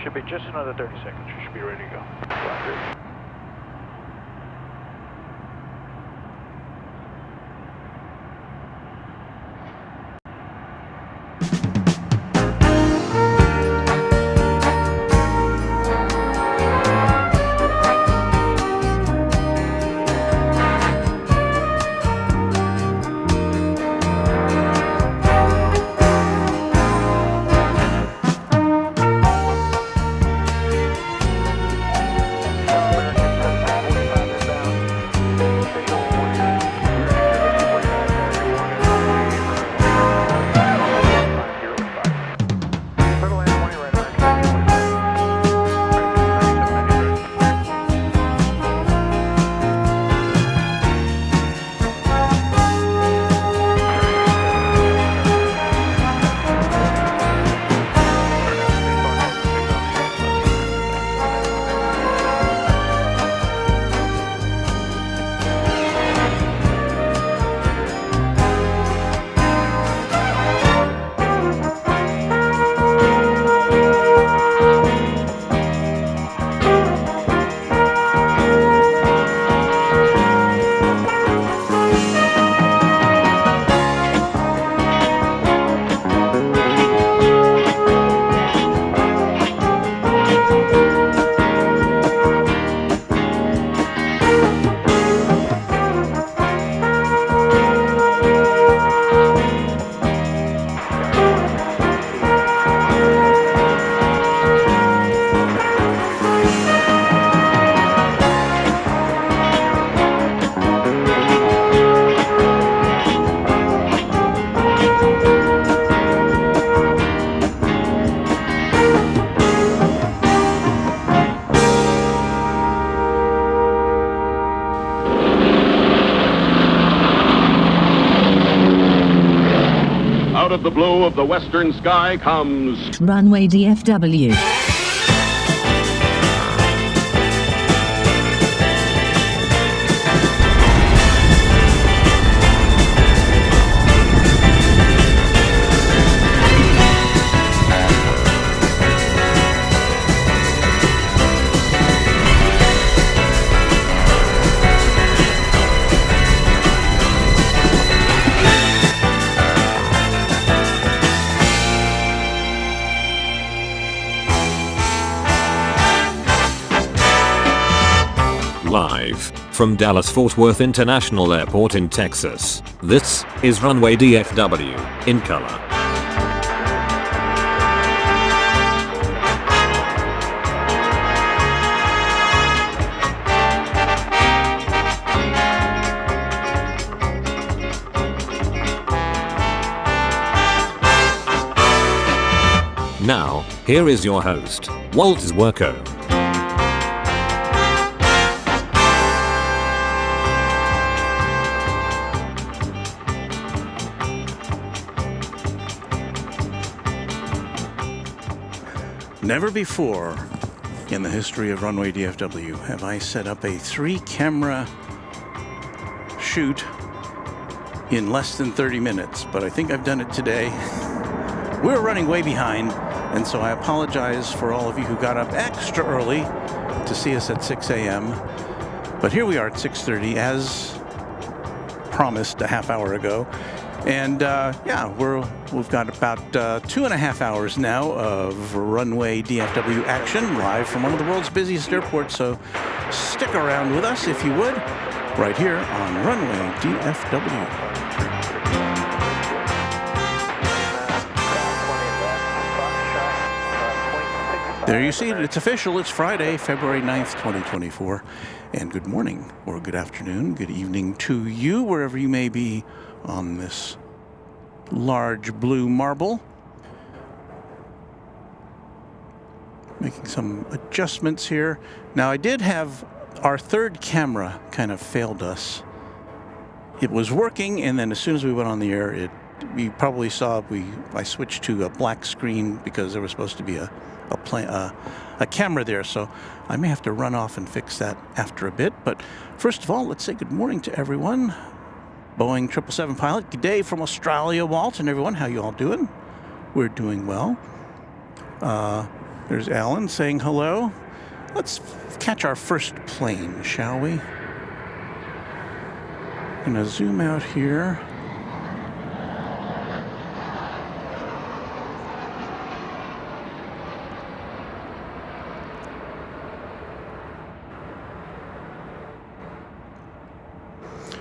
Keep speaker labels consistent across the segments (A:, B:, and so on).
A: Should be just another 30 seconds. You should be ready to go. Roger.
B: Out of the blue of the western sky comes
C: Runway DFW.
D: Live from Dallas-Fort Worth International Airport in Texas, this is Runway DFW in color. Now, here is your host, Walt Zwerko.
E: Never before in the history of Runway DFW have I set up a 3-camera shoot in less than 30 minutes, but I think I've done it today. We're running way behind, and so I apologize for all of you who got up extra early to see us at 6 a.m. But here we are at 6:30 as promised a half hour ago. And yeah, we've got about 2.5 hours now of Runway DFW action live from one of the world's busiest airports. So stick around with us if you would, right here on Runway DFW. There you see it. It's official. It's Friday, February 9th, 2024. And good morning, or good afternoon, good evening to you, wherever you may be on this large blue marble. Making some adjustments here. Now, I did have our third camera kind of failed us. It was working, and then as soon as we went on the air, you probably saw I switched to a black screen because there was supposed to be a camera there, so I may have to run off and fix that after a bit. But first of all, let's say good morning to everyone. Boeing 777 pilot, good day from Australia, Walt, and everyone. How you all doing? We're doing well. There's Alan saying hello. Let's catch our first plane, shall we? Gonna zoom out here.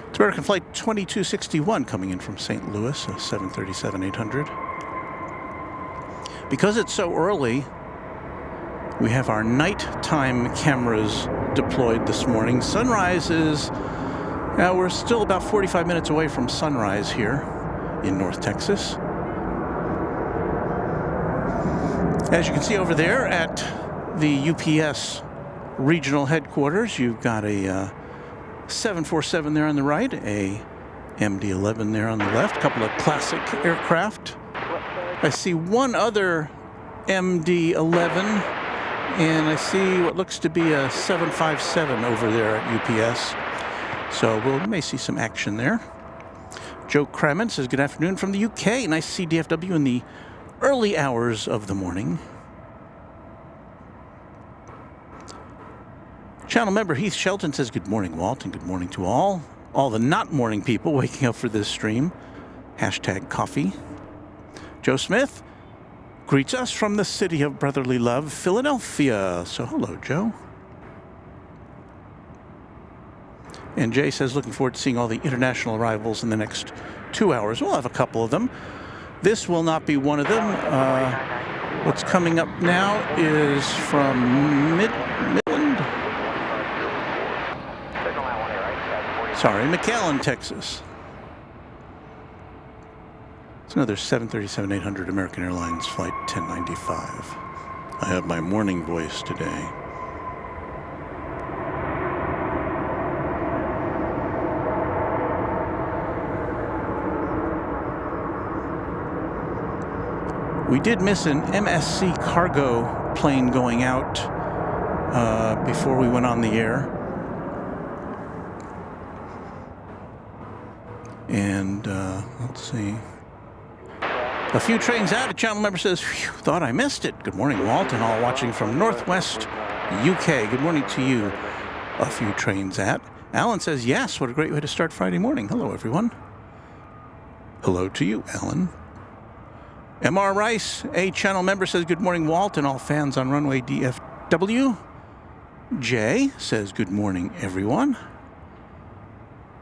E: It's American Flight 2261 coming in from St. Louis, a 737-800. Because it's so early, we have our nighttime cameras deployed this morning. Sunrise is, we're still about 45 minutes away from sunrise here in North Texas. As you can see over there at the UPS regional headquarters, you've got a 747 there on the right, a MD-11 there on the left, a couple of classic aircraft. I see one other MD-11, and I see what looks to be a 757 over there at UPS. So we may see some action there. Joe Crammond says, good afternoon from the UK. Nice to see DFW in the early hours of the morning. Channel member Heath Shelton says, good morning, Walt, and good morning to all the not morning people waking up for this stream. Hashtag coffee. Joe Smith greets us from the city of brotherly love, Philadelphia. So hello, Joe. And Jay says, looking forward to seeing all the international arrivals in the next 2 hours. We'll have a couple of them. This will not be one of them. What's coming up now is from Midland. Sorry, McAllen, Texas. It's another 737-800 American Airlines Flight 1095. I have my morning voice today. We did miss an MSC cargo plane going out before we went on the air. And let's see. A few trains out. A channel member says, thought I missed it. Good morning, Walt, and all watching from Northwest UK. Good morning to you. A few trains at. Alan says, yes, what a great way to start Friday morning. Hello, everyone. Hello to you, Alan. MR Rice, a channel member, says, good morning, Walt, and all fans on Runway DFW. Jay says, good morning, everyone.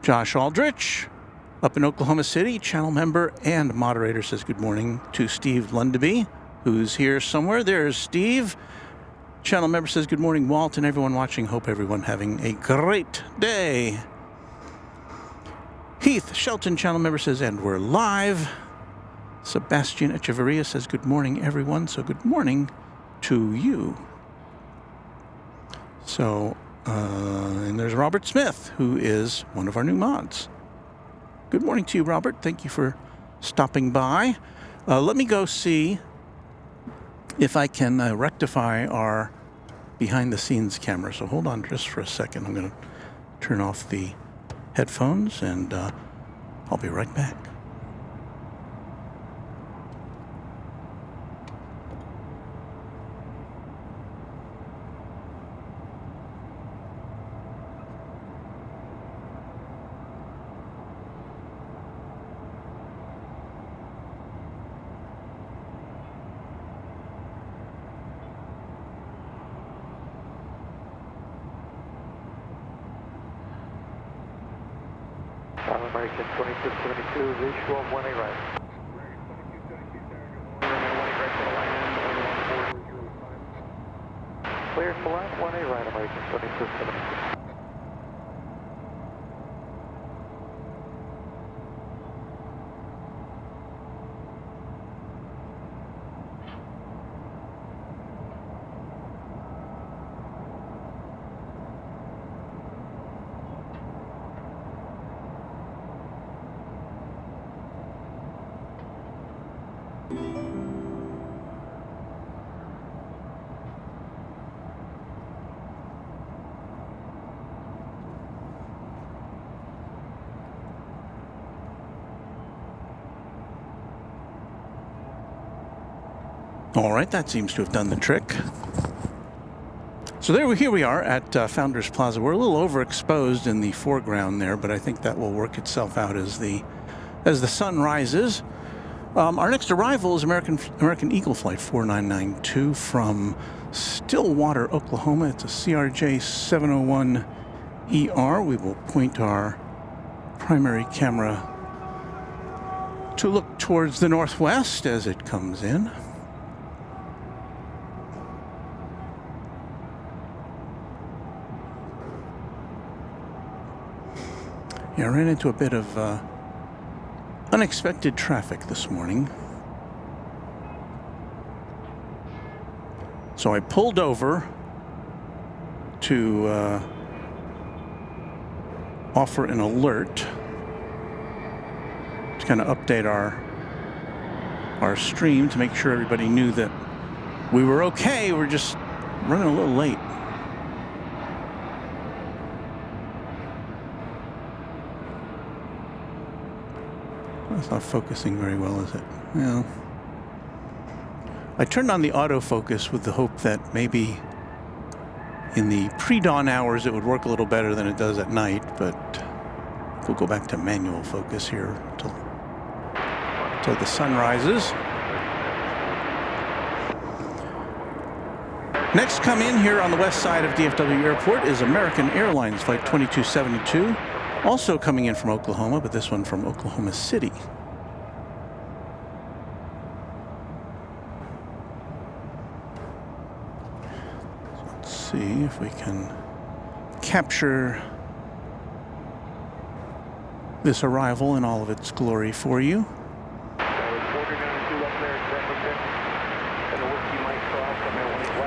E: Josh Aldrich, up in Oklahoma City, channel member and moderator, says good morning to Steve Lundaby, who's here somewhere. There's Steve. Channel member says good morning, Walt, and everyone watching. Hope everyone having a great day. Heath Shelton, channel member, says, and we're live. Sebastian Echeverria says good morning, everyone. So good morning to you. So, and there's Robert Smith, who is one of our new mods. Good morning to you, Robert. Thank you for stopping by. Let me go see if I can rectify our behind-the-scenes camera. So hold on just for a second. I'm going to turn off the headphones, and I'll be right back.
A: American 2272, visual 1A right. Clear for line 1A right, American 2272.
E: All right, that seems to have done the trick. So here we are at Founders Plaza. We're a little overexposed in the foreground there, but I think that will work itself out as the sun rises. Our next arrival is American Eagle Flight 4992 from Stillwater, Oklahoma. It's a CRJ 701 ER. We will point our primary camera to look towards the northwest as it comes in. Yeah, I ran into a bit of unexpected traffic this morning. So I pulled over to offer an alert to kind of update our stream to make sure everybody knew that we were okay. We're just running a little late. It's not focusing very well, is it? Yeah. I turned on the autofocus with the hope that maybe in the pre-dawn hours it would work a little better than it does at night, but we'll go back to manual focus here until the sun rises. Next come in here on the west side of DFW Airport is American Airlines Flight 2272. Also coming in from Oklahoma, but this one from Oklahoma City. Let's see if we can capture this arrival in all of its glory for you.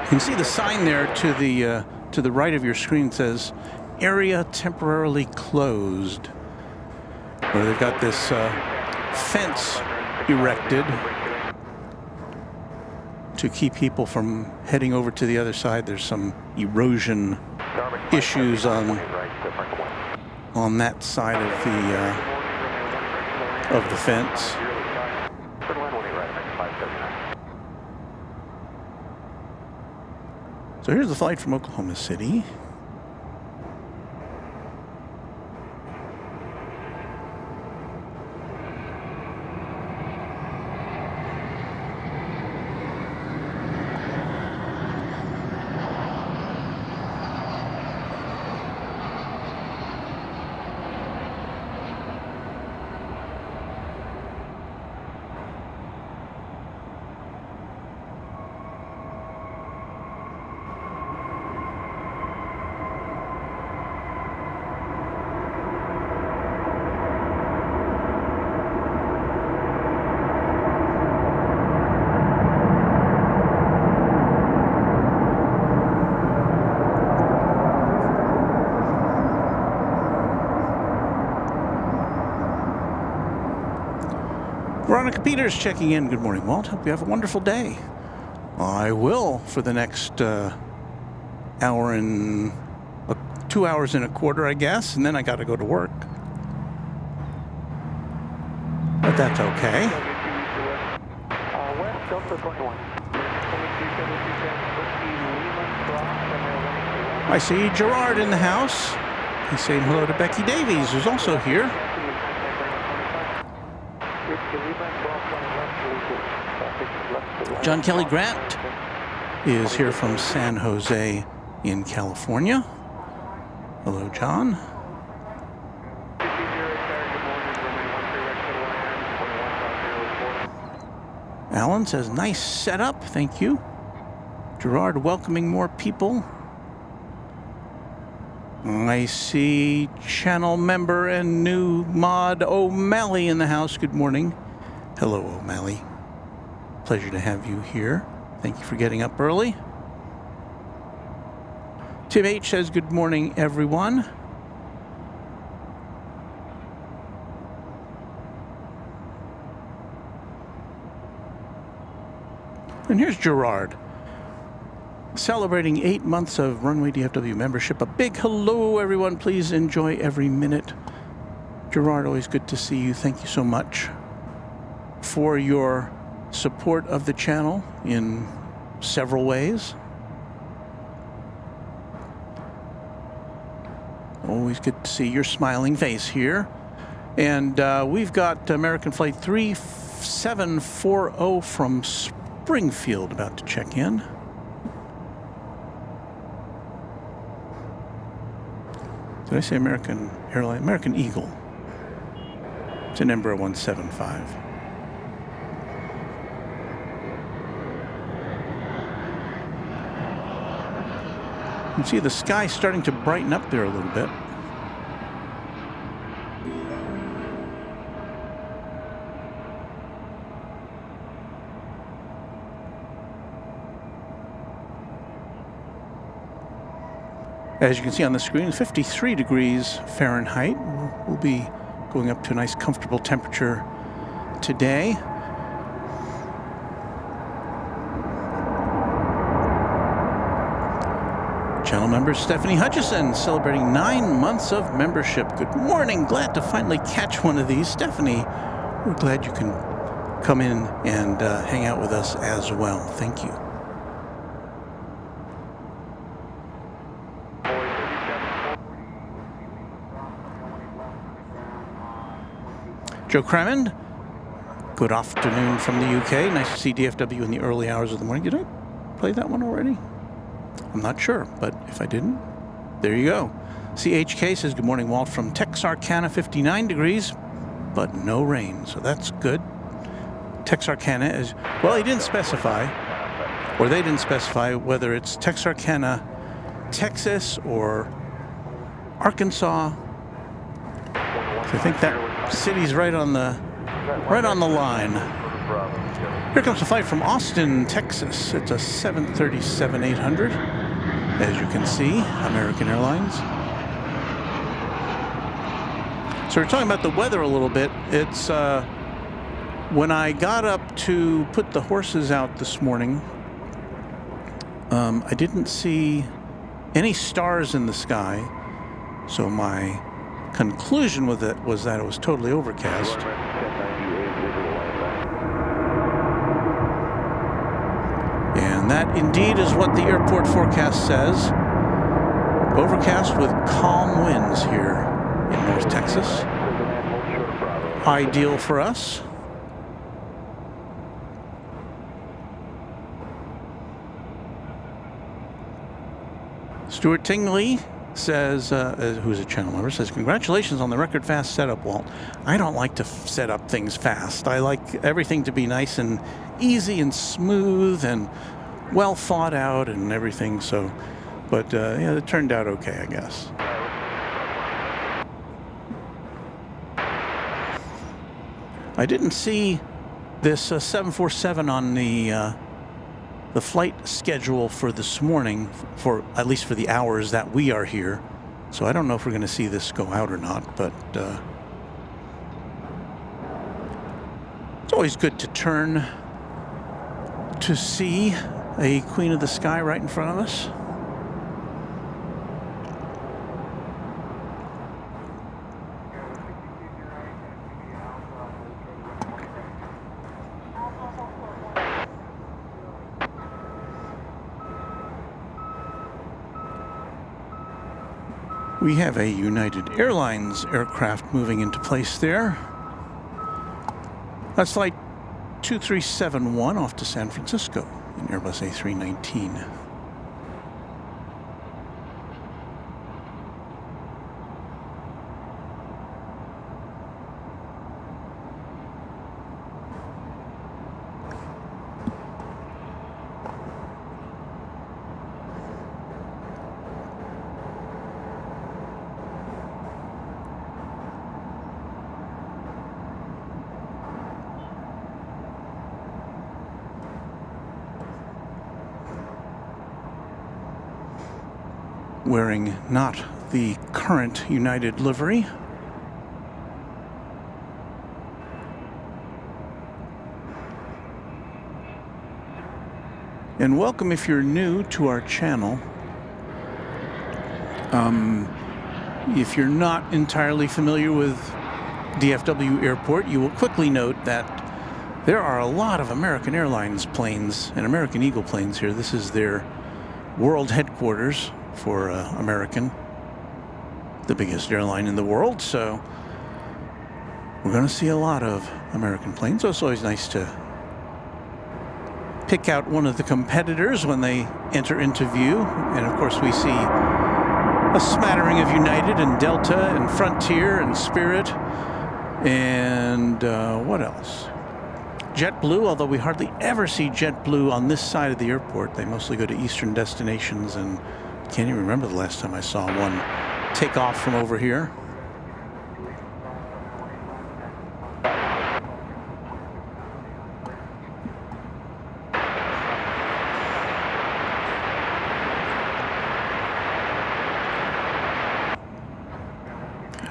E: You can see the sign there to the right of your screen says area temporarily closed, where they've got this fence erected to keep people from heading over to the other side. There's some erosion issues on that side of the fence. So here's the flight from Oklahoma City. Veronica Peters checking in. Good morning, Walt. Hope you have a wonderful day. I will for the next 2 hours and a quarter, I guess, and then I got to go to work. But that's okay. I see Gerard in the house. He's saying hello to Becky Davies, who's also here. John Kelly Grant is here from San Jose in California. Hello, John. Alan says, nice setup, thank you. Gerard welcoming more people. I see channel member and new mod O'Malley in the house. Good morning. Hello, O'Malley. Pleasure to have you here. Thank you for getting up early. Tim H says, good morning, everyone. And here's Gerard, celebrating 8 months of Runway DFW membership. A big hello, everyone. Please enjoy every minute. Gerard, always good to see you. Thank you so much for your support of the channel in several ways. Always good to see your smiling face here. And we've got American Flight 3740 from Springfield about to check in. Did I say American Airline? American Eagle. It's an Embraer 175. You can see the sky starting to brighten up there a little bit. As you can see on the screen, 53 degrees Fahrenheit. We'll be going up to a nice comfortable temperature today. Channel member Stephanie Hutchison celebrating 9 months of membership. Good morning. Glad to finally catch one of these. Stephanie, we're glad you can come in and hang out with us as well. Thank you. Joe Cremond, good afternoon from the UK. Nice to see DFW in the early hours of the morning. Did I play that one already? I'm not sure, but if I didn't, there you go. CHK says, good morning, Walt, from Texarkana, 59 degrees, but no rain, so that's good. Texarkana is, well, he didn't specify, or they didn't specify whether it's Texarkana, Texas, or Arkansas. So I think that city's right on the line. Here comes a flight from Austin, Texas. It's a 737-800, as you can see, American Airlines. So we're talking about the weather a little bit. It's when I got up to put the horses out this morning, I didn't see any stars in the sky, so my conclusion with it was that it was totally overcast. And that indeed is what the airport forecast says. Overcast with calm winds here in North Texas. Ideal for us. Stuart Tingley says, who's a channel member, says, congratulations on the record fast setup, Walt. I don't like to set up things fast. I like everything to be nice and easy and smooth and well thought out and everything. So, but yeah, it turned out okay, I guess. I didn't see this 747 on the flight schedule for this morning, for at least for the hours that we are here. So I don't know if we're going to see this go out or not, but it's always good to turn to see a Queen of the Sky right in front of us. We have a United Airlines aircraft moving into place there. That's flight 2371 off to San Francisco in Airbus A319. Wearing not the current United livery. And welcome if you're new to our channel. If you're not entirely familiar with DFW Airport, you will quickly note that There are a lot of American Airlines planes and American Eagle planes here. This is their world headquarters for American, the biggest airline in the world. So we're going to see a lot of American planes. So it's always nice to pick out one of the competitors when they enter into view. And of course we see a smattering of United and Delta and Frontier and Spirit and what else? JetBlue, although we hardly ever see JetBlue on this side of the airport. They mostly go to eastern destinations, and can't even remember the last time I saw one take off from over here.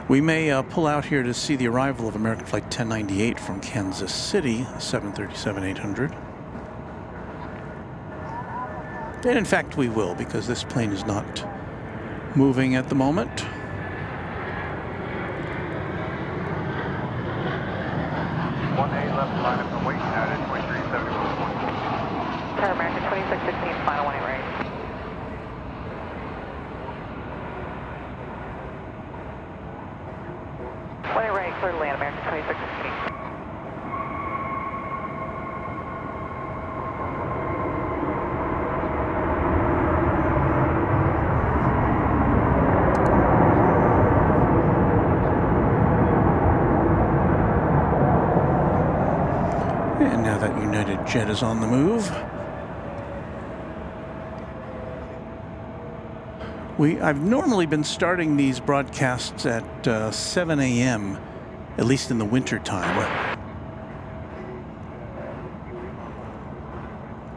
E: We may pull out here to see the arrival of American Flight 1098 from Kansas City, 737-800. And in fact, we will, because this plane is not moving at the moment.
A: Left line up and wait, United 2371.
C: American 2616, final 18 right. Clear to land, American 2616.
E: And now that United jet is on the move, I've normally been starting these broadcasts at 7 a.m., at least in the winter time,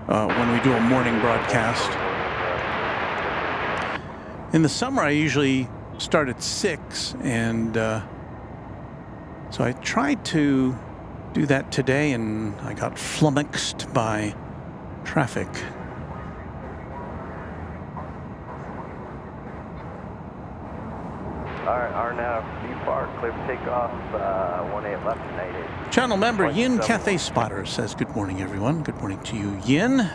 E: when we do a morning broadcast. In the summer, I usually start at 6, and so I tried to do that today, and I got flummoxed by traffic.
A: Our nav, depark, clear for takeoff, 18 left and 88.
E: Channel member Yin Cathay Spotter says, good morning, everyone. Good morning to you, Yin.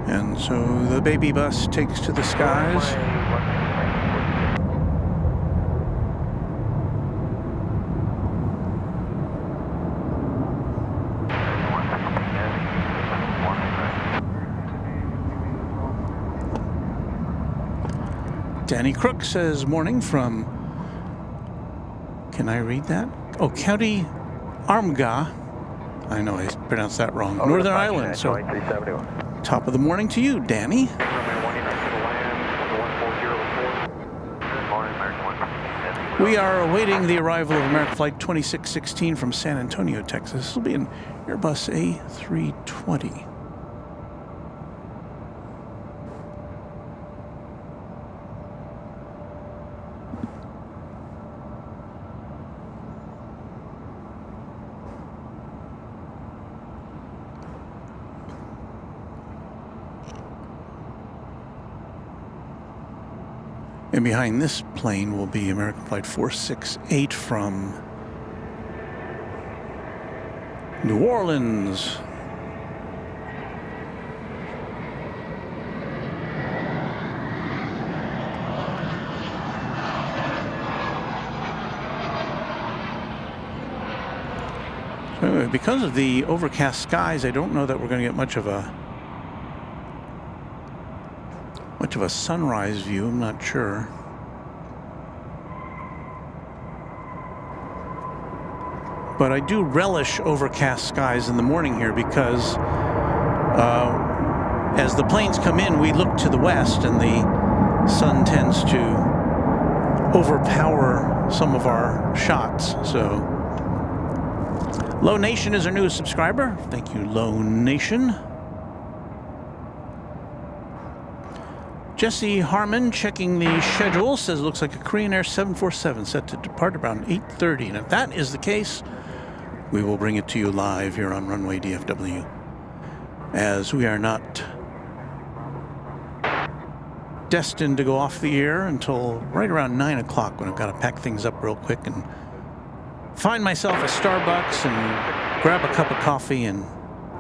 E: And so the baby bus takes to the skies. Danny Crook says, morning from, can I read that? Oh, County Armagh. I know I pronounced that wrong. Northern Ireland. So top of the morning to you, Danny. We are awaiting the arrival of American Flight 2616 from San Antonio, Texas. This will be an Airbus A320. And behind this plane will be American Flight 468 from New Orleans. So because of the overcast skies, I don't know that we're going to get much of a sunrise view. I'm not sure. But I do relish overcast skies in the morning here because as the planes come in, we look to the west, and the sun tends to overpower some of our shots. So, Low Nation is our newest subscriber. Thank you, Low Nation. Jesse Harmon checking the schedule says it looks like a Korean Air 747 set to depart around 8:30. And if that is the case, we will bring it to you live here on Runway DFW, as we are not destined to go off the air until right around 9 o'clock, when I've got to pack things up real quick and find myself a Starbucks and grab a cup of coffee and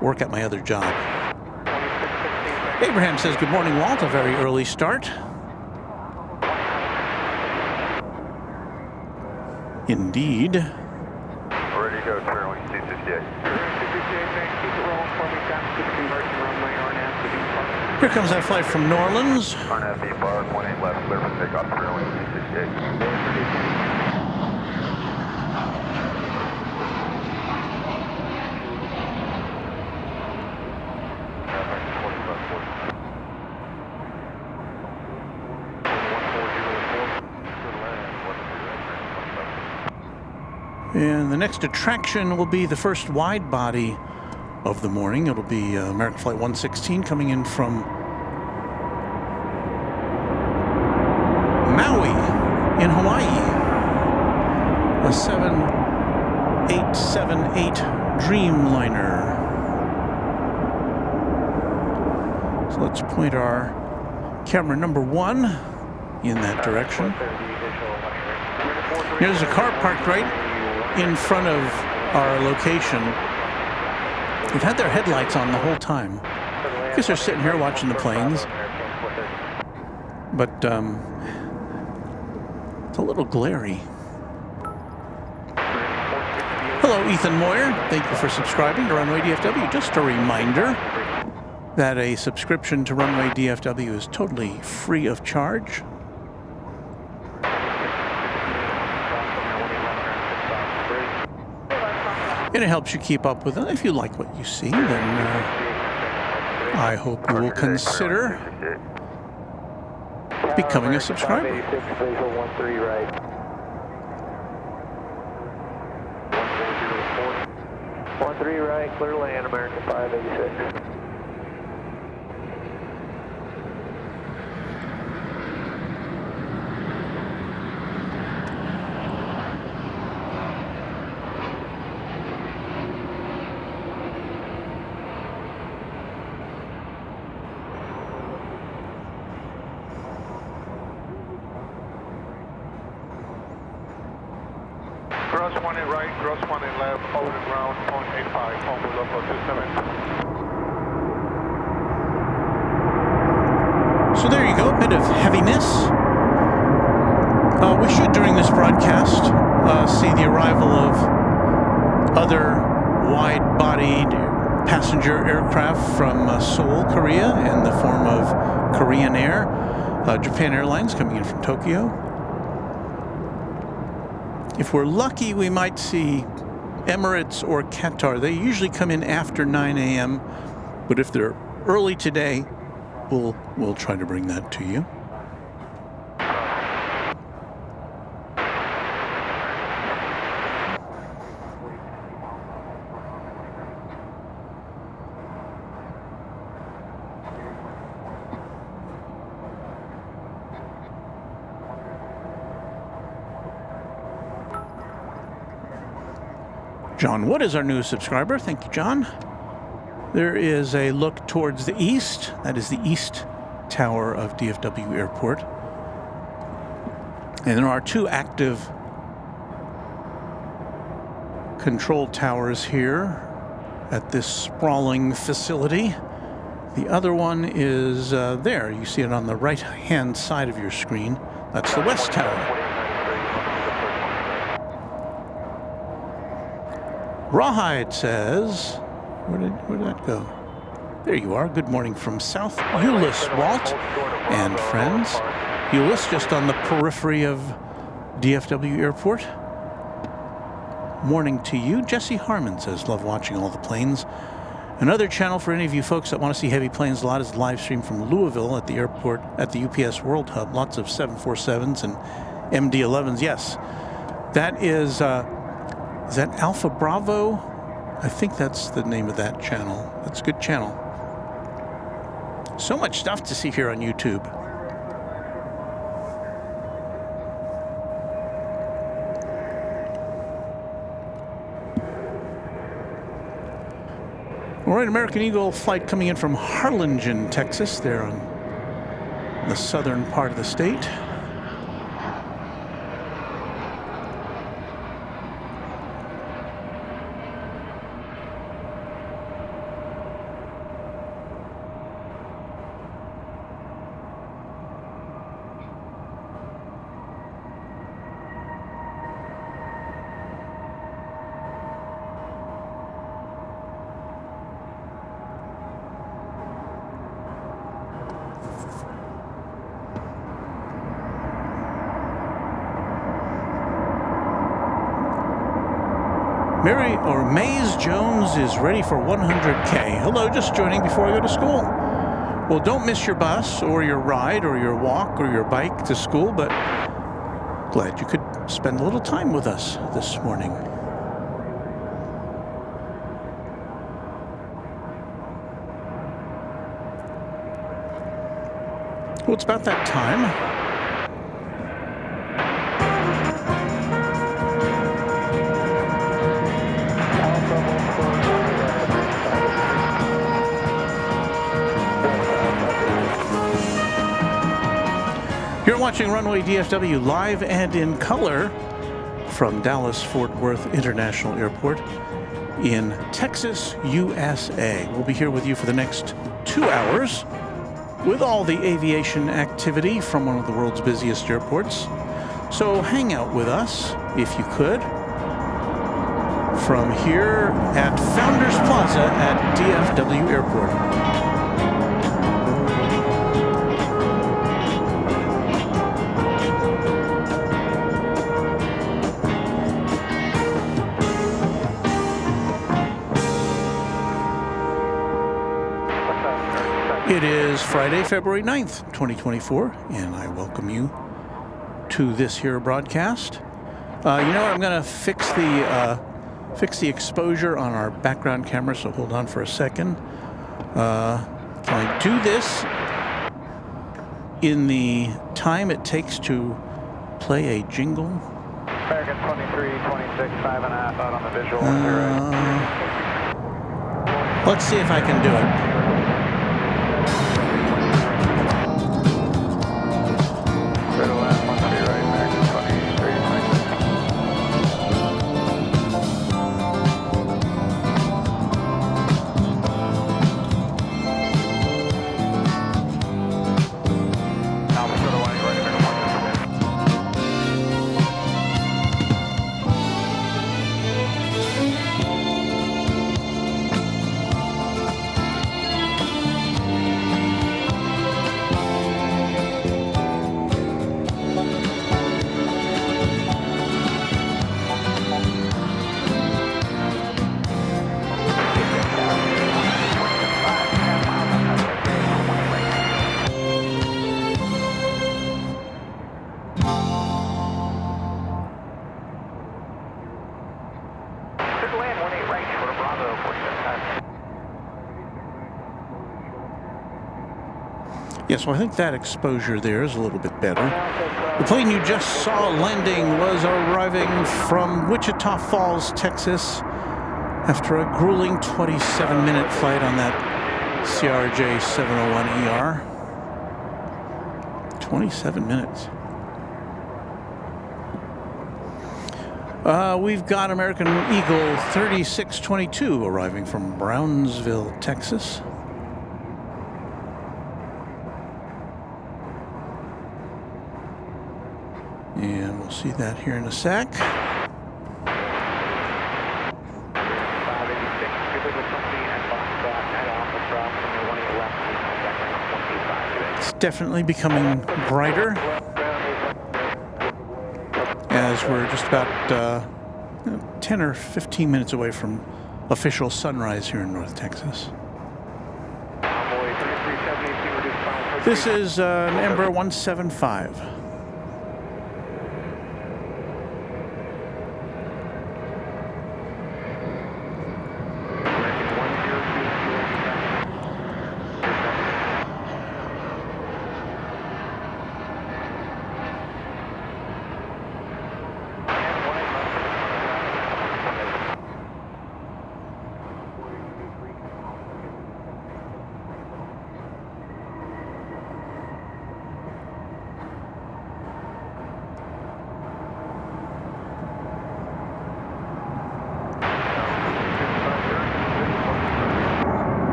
E: work at my other job. Abraham says, good morning, Walt. A very early start. Indeed.
F: Ready to go, turn wing 268.
E: Here comes that flight from New Orleans.
F: RNAV bar 18 left, clear for takeoff, turn wing 268.
E: And the next attraction will be the first wide body of the morning. It'll be American Flight 116 coming in from Maui in Hawaii. A 7878 Dreamliner. So let's point our camera number 1 in that direction. There's a car parked right in front of our location. We've had their headlights on the whole time. I guess they're sitting here watching the planes. But it's a little glary. Hello, Ethan Moyer. Thank you for subscribing to Runway DFW. Just a reminder that a subscription to Runway DFW is totally free of charge. And it helps you keep up with it. If you like what you see, then I hope you will consider becoming a subscriber.
F: 13 right. 13 right, clear land, American 586.
G: Cross 1 in right, cross 1 in left, over the ground, 0.85, home with local 27.
E: So there you go, a bit of heaviness. We should, during this broadcast, see the arrival of other wide-bodied passenger aircraft from Seoul, Korea, in the form of Korean Air, Japan Airlines coming in from Tokyo. If we're lucky, we might see Emirates or Qatar. They usually come in after 9 a.m., but if they're early today, we'll try to bring that to you. John Wood is our newest subscriber. Thank you, John. There is a look towards the east. That is the east tower of DFW Airport. And there are 2 active control towers here at this sprawling facility. The other one is there. You see it on the right-hand side of your screen. That's the west tower. Rawhide says, where did that go? There you are. Good morning from South Euless, Walt and friends. Euless, just on the periphery of DFW Airport. Morning to you. Jesse Harmon says, love watching all the planes Another channel for any of you folks that want to see heavy planes a lot is the live stream from Louisville at the airport at the UPS World Hub. Lots of 747s and MD-11s. Yes, that is that Alpha Bravo? I think that's the name of that channel. That's a good channel. So much stuff to see here on YouTube. All right, American Eagle flight coming in from Harlingen, Texas. They're on the southern part of the state. Maze Jones is ready for 100K. Hello, just joining before I go to school. Well, don't miss your bus or your ride or your walk or your bike to school, but glad you could spend a little time with us this morning. Well, it's about that time. You're watching Runway DFW live and in color from Dallas-Fort Worth International Airport in Texas, USA. We'll be here with you for the next 2 hours with all the aviation activity from one of the world's busiest airports. So hang out with us, if you could, from here at Founders Plaza at DFW Airport. It is Friday, February 9th, 2024, and I welcome you to this here broadcast. You know what? I'm going to fix the exposure on our background camera, so hold on for a second. Can I do this in the time it takes to play a jingle?
A: American 23, 26, 5.5 out on the visual.
E: Let's see if I can do it. Yeah, so I think that exposure there is a little bit better. The plane you just saw landing was arriving from Wichita Falls, Texas, after a grueling 27-minute flight on that CRJ 701ER. 27 minutes. We've got American Eagle 3622 arriving from Brownsville, Texas. And we'll see that here in a sec. It's definitely becoming brighter as we're just about 10 or 15 minutes away from official sunrise here in North Texas. This is an Embraer 175.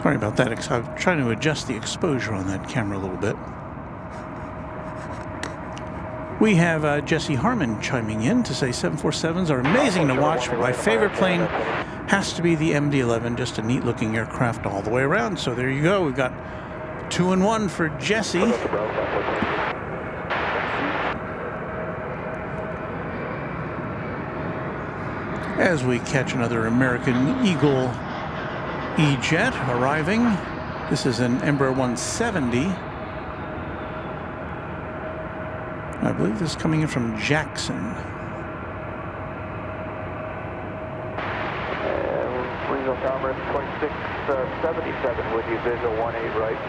E: Sorry about that, I'm trying to adjust the exposure on that camera a little bit. We have Jesse Harmon chiming in to say 747s are amazing to watch, but my favorite plane has to be the MD-11, just a neat looking aircraft all the way around. So there you go, we've got 2 and 1 for Jesse. As we catch another American Eagle E-Jet arriving. This is an Embraer 170. I believe this is coming in from Jackson.
F: Regional Emirates 2677 with you, visual 18 right.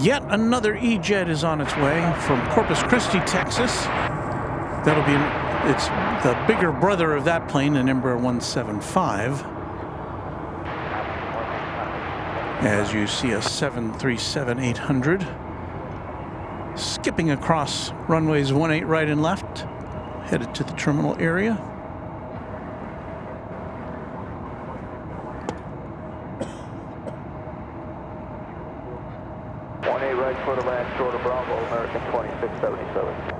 E: Yet another E-Jet is on its way from Corpus Christi, Texas. That'll be it's the bigger brother of that plane, an Embraer 175. As you see a 737-800 skipping across runways 18 right and left, headed to the terminal area.
F: Right for the land, short of Bravo, American 2677.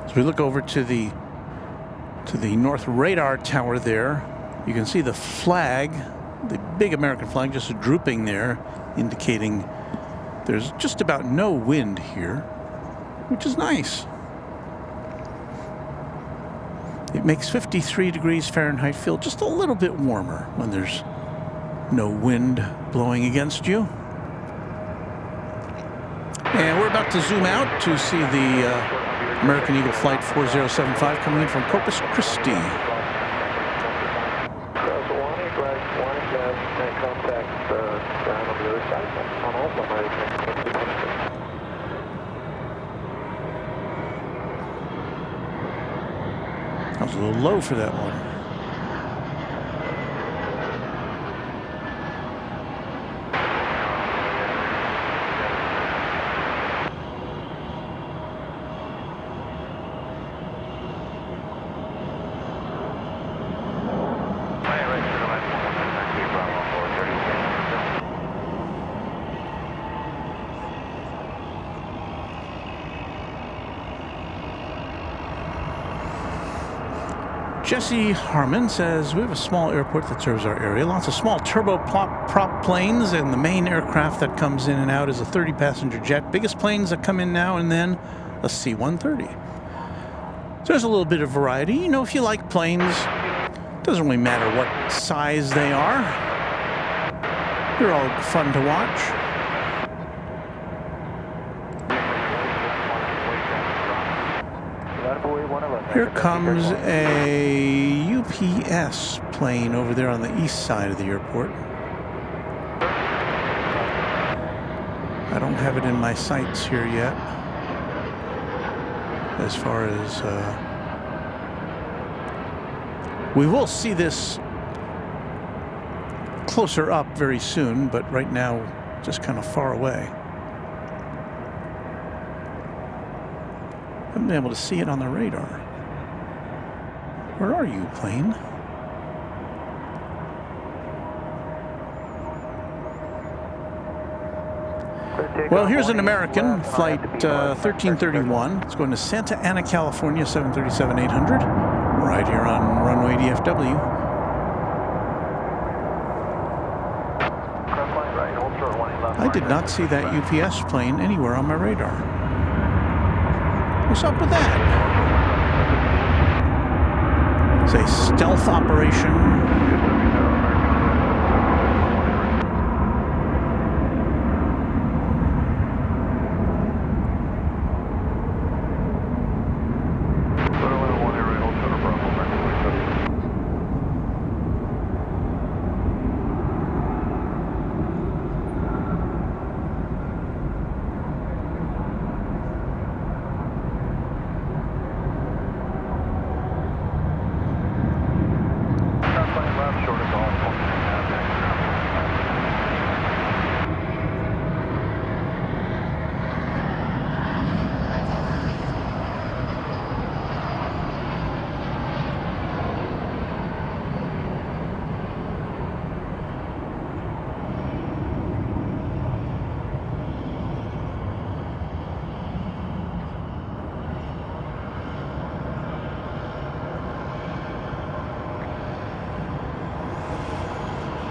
E: As we look over to the north radar tower there, you can see the flag, the big American flag, just drooping there, indicating there's just about no wind here, which is nice. It makes 53 degrees Fahrenheit feel just a little bit warmer when there's no wind blowing against you. And we're about to zoom out to see the American Eagle Flight 4075 coming in from Corpus Christi. That was a little low for that one. Jesse Harmon says, we have a small airport that serves our area. Lots of small turboprop planes, and the main aircraft that comes in and out is a 30-passenger jet. Biggest planes that come in now and then, a C-130. So there's a little bit of variety. You know, if you like planes, it doesn't really matter what size they are. They're all fun to watch. Here comes a UPS plane over there on the east side of the airport. I don't have it in my sights here yet. As far as we will see this closer up very soon, but right now, just kind of far away. Haven't been able to see it on the radar. Where are you, plane? Well, here's an American, flight 1331. It's going to Santa Ana, California, 737-800, right here on runway DFW. I did not see that UPS plane anywhere on my radar. What's up with that? It's a stealth operation.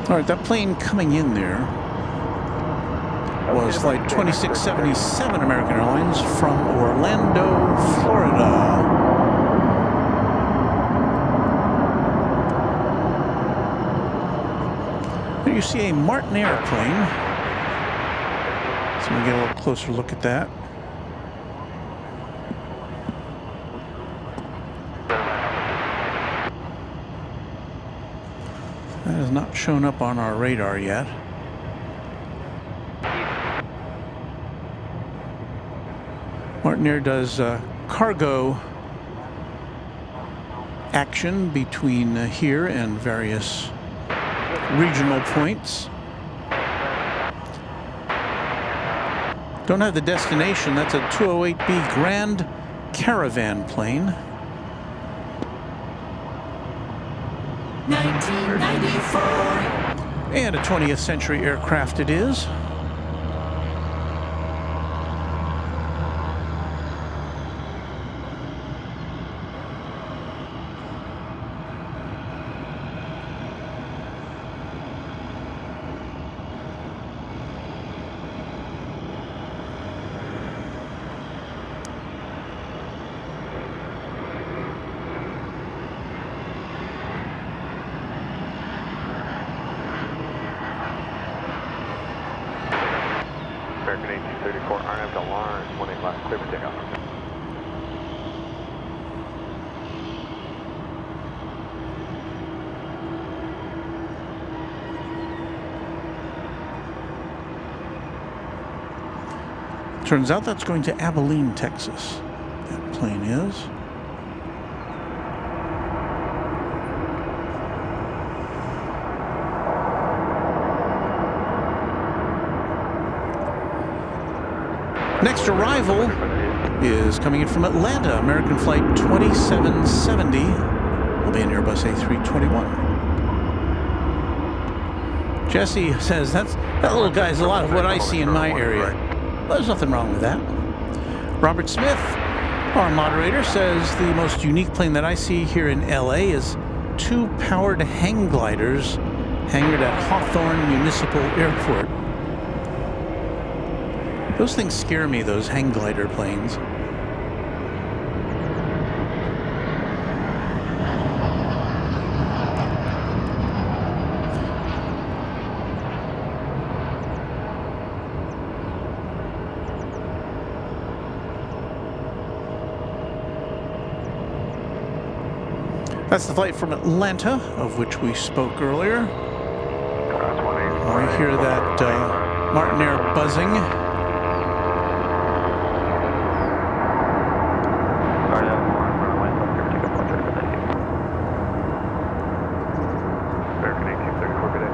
E: All right, that plane coming in there was flight 2677 American Airlines from Orlando, Florida. There you see a Martin airplane. So we get a little closer look at that. That has not shown up on our radar yet. Martin Air does cargo action between here and various regional points. Don't have the destination. That's a 208B Grand Caravan plane. 1994. And a 20th century aircraft it is.
F: American 1834, RNF to Lawrence, 18 left, clear for takeoff.
E: Turns out that's going to Abilene, Texas. That plane is. Next arrival is coming in from Atlanta, American flight 2770. Will be an Airbus A321. Jesse says that little guy's a lot of what I see in my area. Well, there's nothing wrong with that. Robert Smith, our moderator, says the most unique plane that I see here in LA is 2 powered hang gliders hangared at Hawthorne Municipal Airport. Those things scare me, those hang glider planes. That's the flight from Atlanta, of which we spoke earlier. I hear that Martin Air buzzing.
F: American 1834, good day.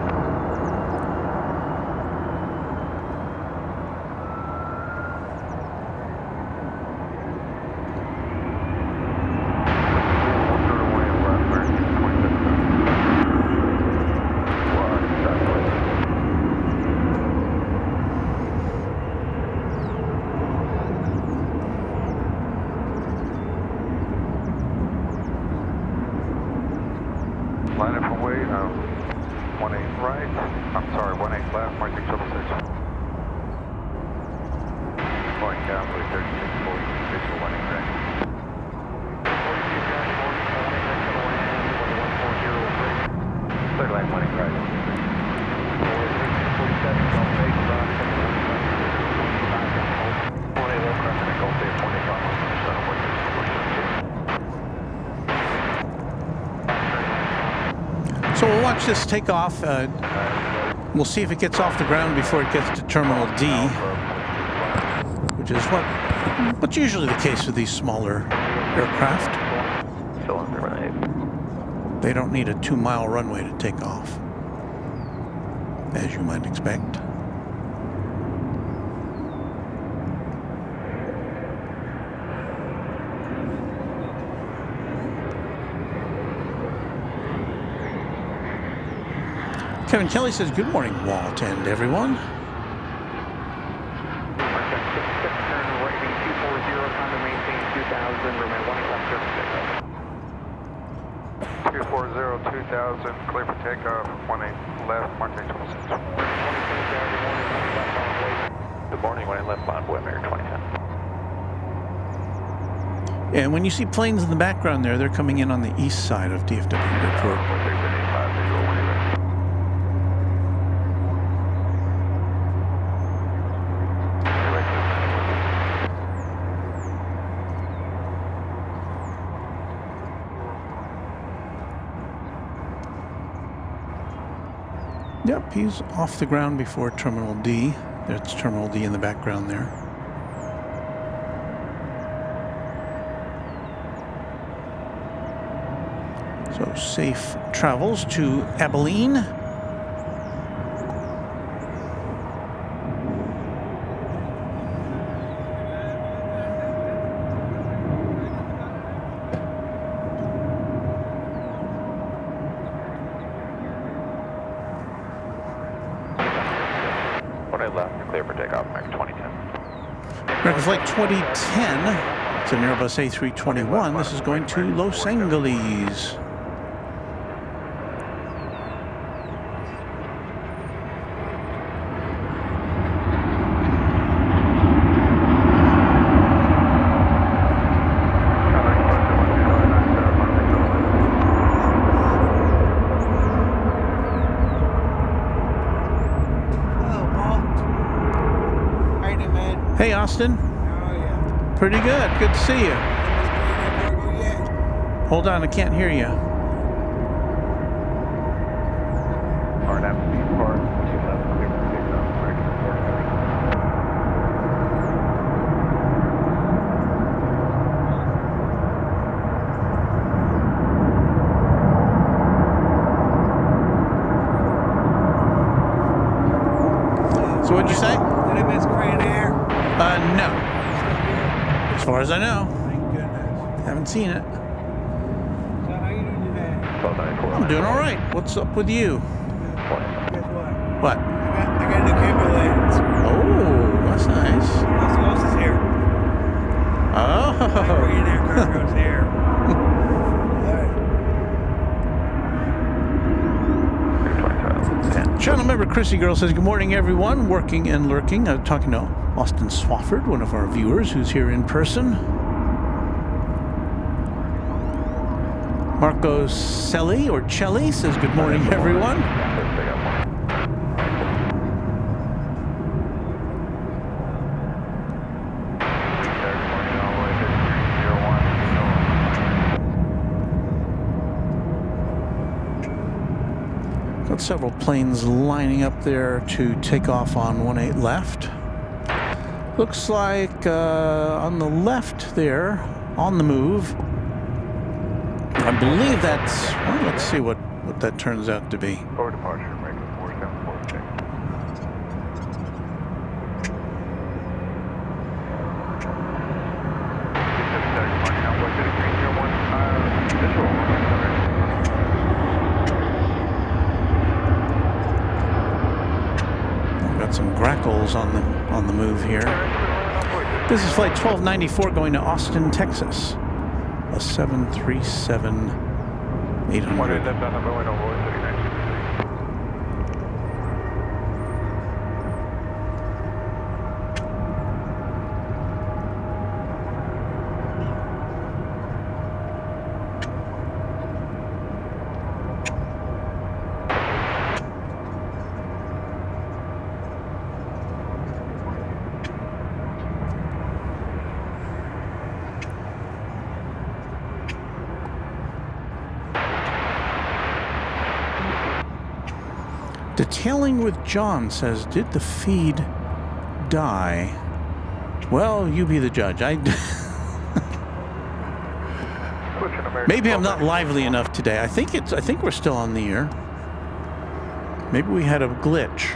F: right. I'm sorry, 18 left, marking 666. Going down with 3640, visual 18 right. 30 left, 18 right. 47, don't make run. 18 left, crossing and go say 25 on the center, what is
E: So we'll watch this take off. We'll see if it gets off the ground before it gets to Terminal D, which is what's usually the case with these smaller aircraft. They don't need a 2-mile runway to take off, as you might expect. Kevin Kelly says, good morning, Walt, and everyone.
F: rating 240, time to maintain 2000, remain 1 left, 240, 2000, clear for takeoff, 18 left, marking 26. Good morning, 18 left, Bonvoy, American 2010.
E: And when you see planes in the background there, they're coming in on the east side of DFW Airport. Yep, he's off the ground before Terminal D. There's Terminal D in the background there. So safe travels to Abilene.
F: Clear for takeoff, American 2010.
E: American Flight 2010. It's an Airbus A321. This is going to Los Angeles. Hey, Austin.
H: How are you?
E: Pretty good. Good to see you. Hold on, I can't hear you.
F: RNAV speed part, 2 left, clear for takeoff, American
E: 40. So what'd you say?
H: Emirates and Korean Air.
E: No. As far as I know.
H: Thank goodness.
E: Haven't seen it.
H: So how you doing today?
E: I'm doing all right. What's up with you?
H: Guess what?
E: What?
H: I got a new camera lens.
E: Oh, that's nice.
H: Who else is here? My Korean
E: Oh.
H: Air cargo's here.
E: Channel member Chrissy Girl says, good morning, everyone. Working and lurking. I'm talking to Austin Swafford, one of our viewers who's here in person. Marco Celli, or Celli, says, good morning, everyone. Got several planes lining up there to take off on 18 left. Looks like on the left there, on the move, I believe that's, well, let's see what that turns out to be.
F: Forward departure, American 4746.
E: Got some grackles on the move here. This is flight 1294 going to Austin, Texas. A 737-800. Detailing with John says, did the feed die? Well, you be the judge. Maybe I'm not lively enough today. I think we're still on the air. Maybe we had a glitch.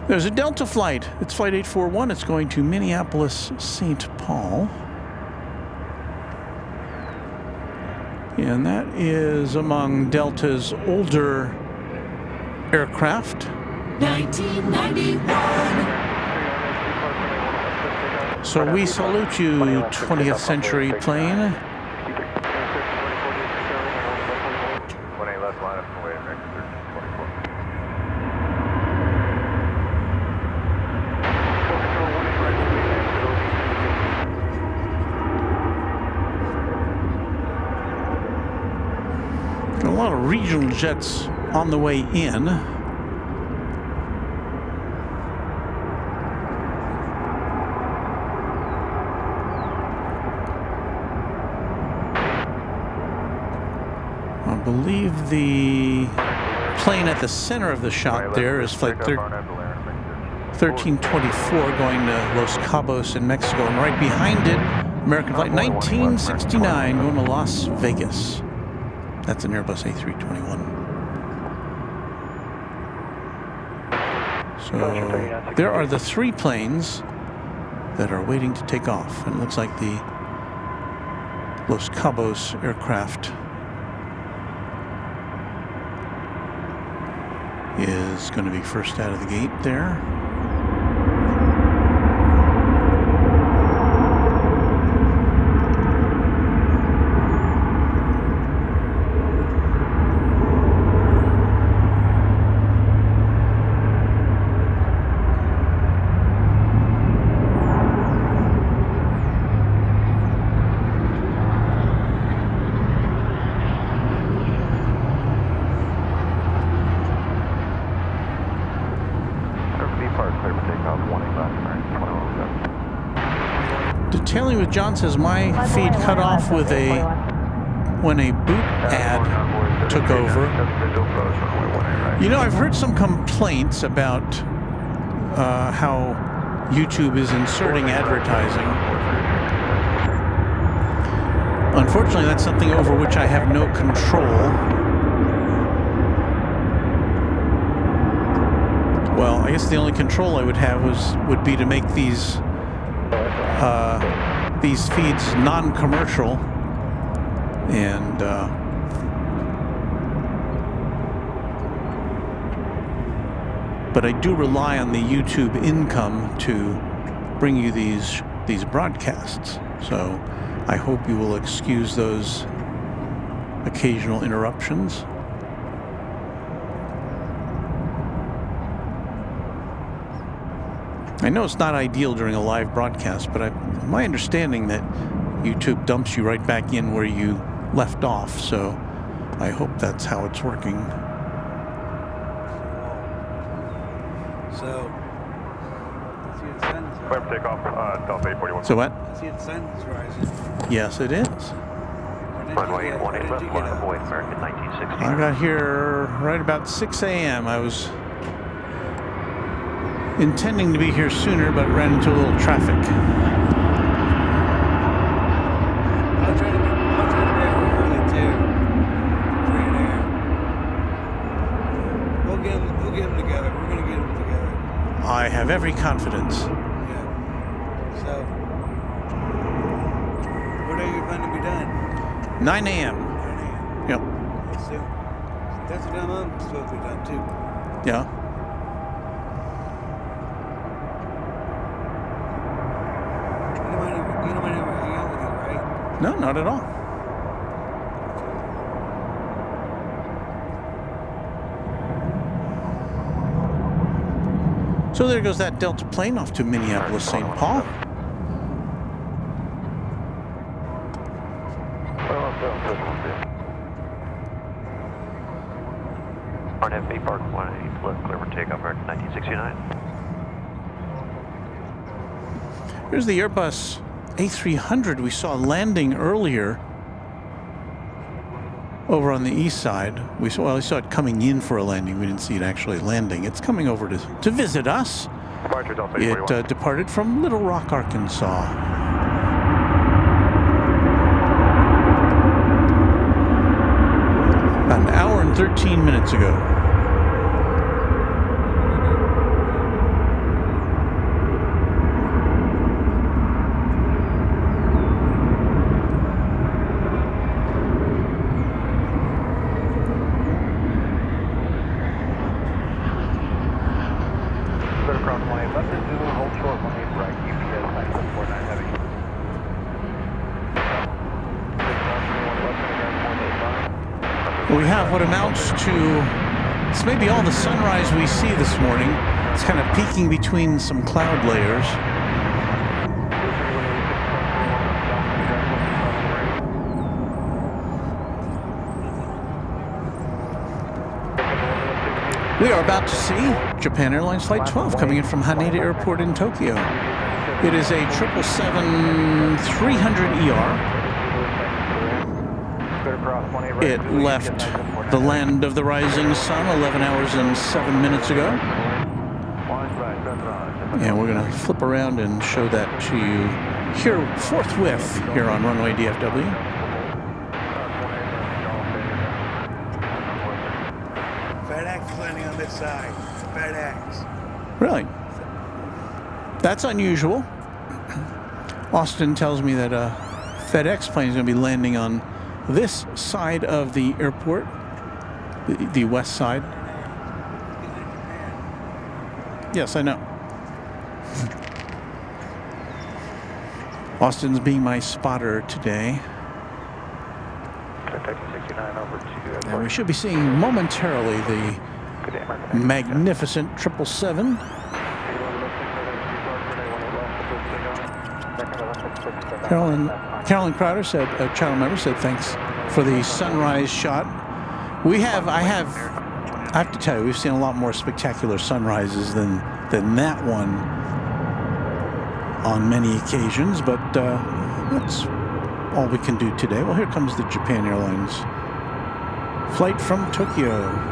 E: There's a Delta flight. It's flight 841. It's going to Minneapolis, St. Paul. And that is among Delta's older aircraft.
I: 1991.
E: So we salute you, 20th century plane. A lot of regional jets on the way in. I believe the plane at the center of the shot there is flight 1324 going to Los Cabos in Mexico, and right behind it, American flight 1969 going to Las Vegas. That's an Airbus A321. So there are the 3 planes that are waiting to take off, and it looks like the Los Cabos aircraft is going to be first out of the gate there. Detailing with John says my feed cut off with when a boot ad took over. You know, I've heard some complaints about how YouTube is inserting advertising. Unfortunately, that's something over which I have no control. Well, I guess the only control I would have would be to make these feeds non-commercial, and but I do rely on the YouTube income to bring you these broadcasts. So I hope you will excuse those occasional interruptions. I know it's not ideal during a live broadcast, but my understanding that YouTube dumps you right back in where you left off, so I hope that's how it's working.
I: So, see the sun's rising.
G: Takeoff, Delta 841.
E: So what?
I: See the sun's rising.
E: Yes, it is.
F: Runway 18 left, line avoid American 1960.
E: I got here right about 6 a.m. I was intending to be here sooner, but ran into a little traffic.
I: I'll try to be early too. Korean Air. We'll get them together. We're gonna get them together.
E: I have every confidence.
I: Yeah. So, what are you going to be done?
E: 9 a.m.
I: 9 a.m.
E: Yep.
I: So, that's what I'm supposed to be done too.
E: Yeah.
I: You don't mind ever hang out with you, right?
E: No, not at all. So there goes that Delta plane off to Minneapolis, St. Paul.
F: RNFB Park 180 left, clear for takeoff, American 1969.
E: Here's the Airbus A300 we saw landing earlier over on the east side. We saw it coming in for a landing. We didn't see it actually landing. It's coming over to visit us. It departed from Little Rock, Arkansas. About an hour and 13 minutes ago. We have what amounts to, it's maybe all the sunrise we see this morning. It's kind of peeking between some cloud layers. We are about to see Japan Airlines Flight 12 coming in from Haneda Airport in Tokyo. It is a 777-300ER. It left the land of the rising sun 11 hours and 7 minutes ago. And we're going to flip around and show that to you here forthwith here on Runway DFW.
I: FedEx landing on this side. FedEx.
E: Really? That's unusual. Austin tells me that a FedEx plane is going to be landing on this side of the airport, the west side. Yes, I know. Austin's being my spotter today. And we should be seeing momentarily the magnificent 777. Carolyn Crowder said, a channel member said, thanks for the sunrise shot. I have to tell you, we've seen a lot more spectacular sunrises than that one on many occasions, but that's all we can do today. Well, here comes the Japan Airlines flight from Tokyo.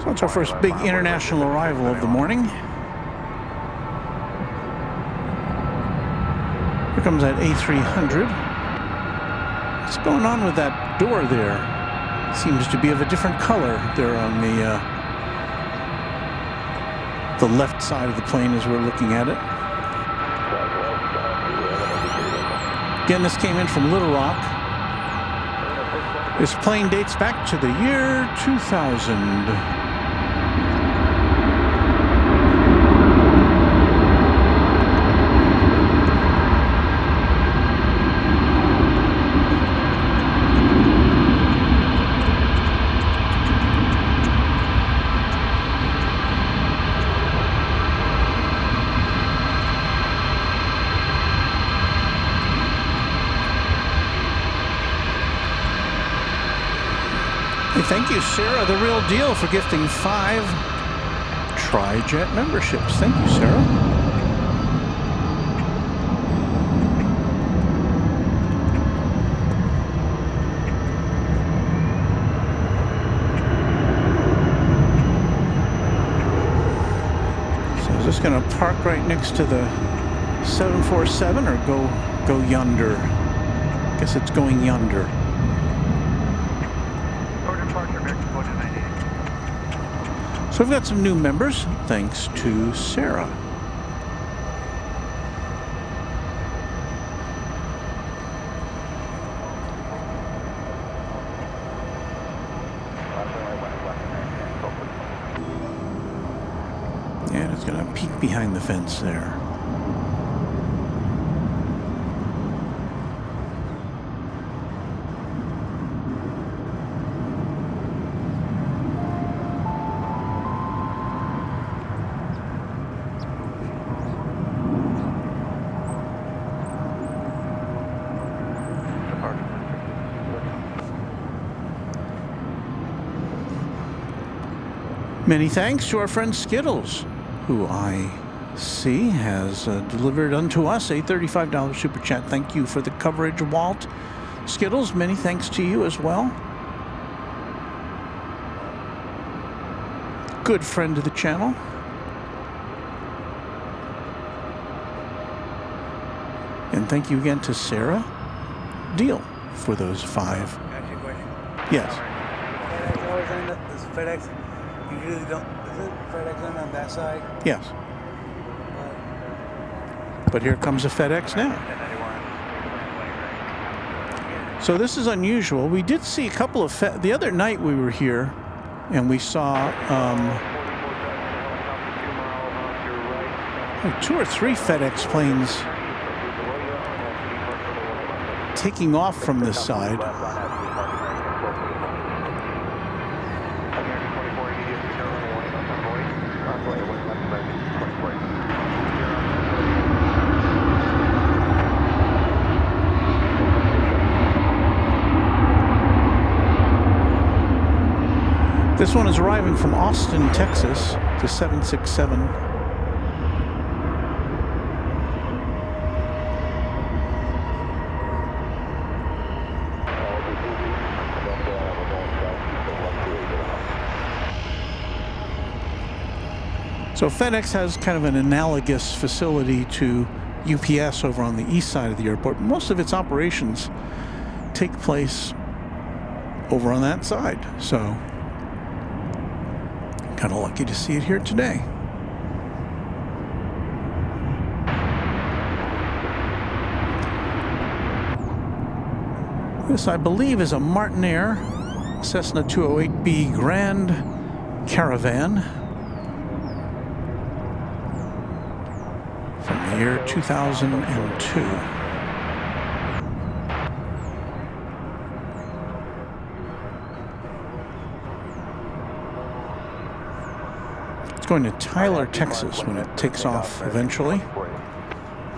E: So it's our first big international arrival of the morning. Here comes that A300. What's going on with that door there? It seems to be of a different color there on the left side of the plane as we're looking at it. Again, this came in from Little Rock. This plane dates back to the year 2000. Thank you, Sarah, the real deal, for gifting 5 Tri-Jet memberships. Thank you, Sarah. So is this going to park right next to the 747 or go yonder? I guess it's going yonder. So we've got some new members, thanks to Sarah. peek behind the fence there. Many thanks to our friend Skittles, who I see has delivered unto us a $35 super chat. Thank you for the coverage, Walt. Skittles, many thanks to you as well. Good friend of the channel. And thank you again to Sarah Deal for those 5.
I: Ask you a question.
E: Yes.
I: FedEx always end up, does FedEx usually don't, does it FedEx end on that side?
E: Yes. But here comes a FedEx now. So this is unusual. We did see a couple of the other night we were here, and we saw 2 or 3 FedEx planes taking off from this side. This one is arriving from Austin, Texas to 767. So FedEx has kind of an analogous facility to UPS over on the east side of the airport. Most of its operations take place over on that side. So kind of lucky to see it here today. This, I believe, is a Martinair Cessna 208B Grand Caravan from the year 2002. It's going to Tyler, Texas when it takes off eventually.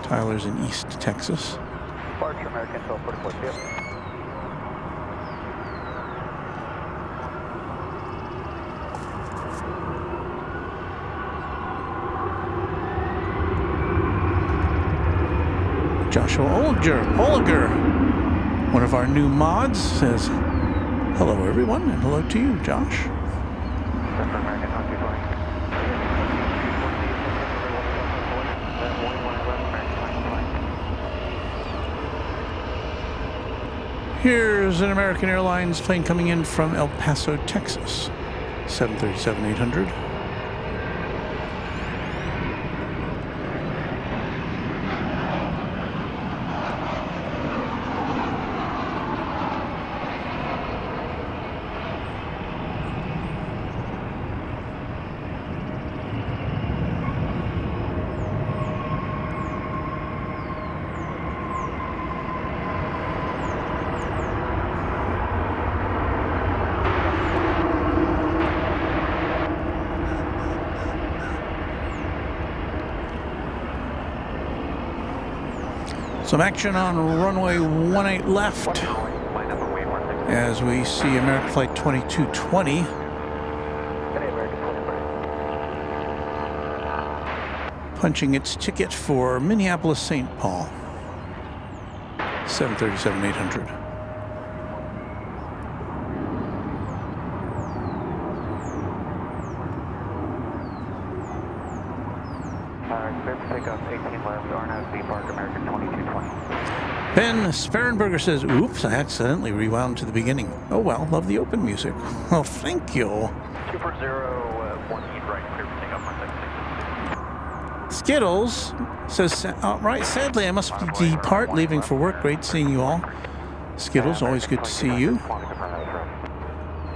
E: Tyler's in East Texas.
F: Departure American 1244.
E: Joshua Oliger, one of our new mods, says hello everyone, and hello to you, Josh. Here's an American Airlines plane coming in from El Paso, Texas, 737-800. Some action on runway 18 left as we see American Flight 2220 punching its ticket for Minneapolis St. Paul, 737-800. Ben Sperrenberger says, oops, I accidentally rewound to the beginning. Oh well, love the open music. Well, thank you.
A: 240, 18 right, clear for takeoff, 176.
E: Skittles says, right, sadly I must depart, leaving for work. Great seeing you all. Skittles, always good to see you.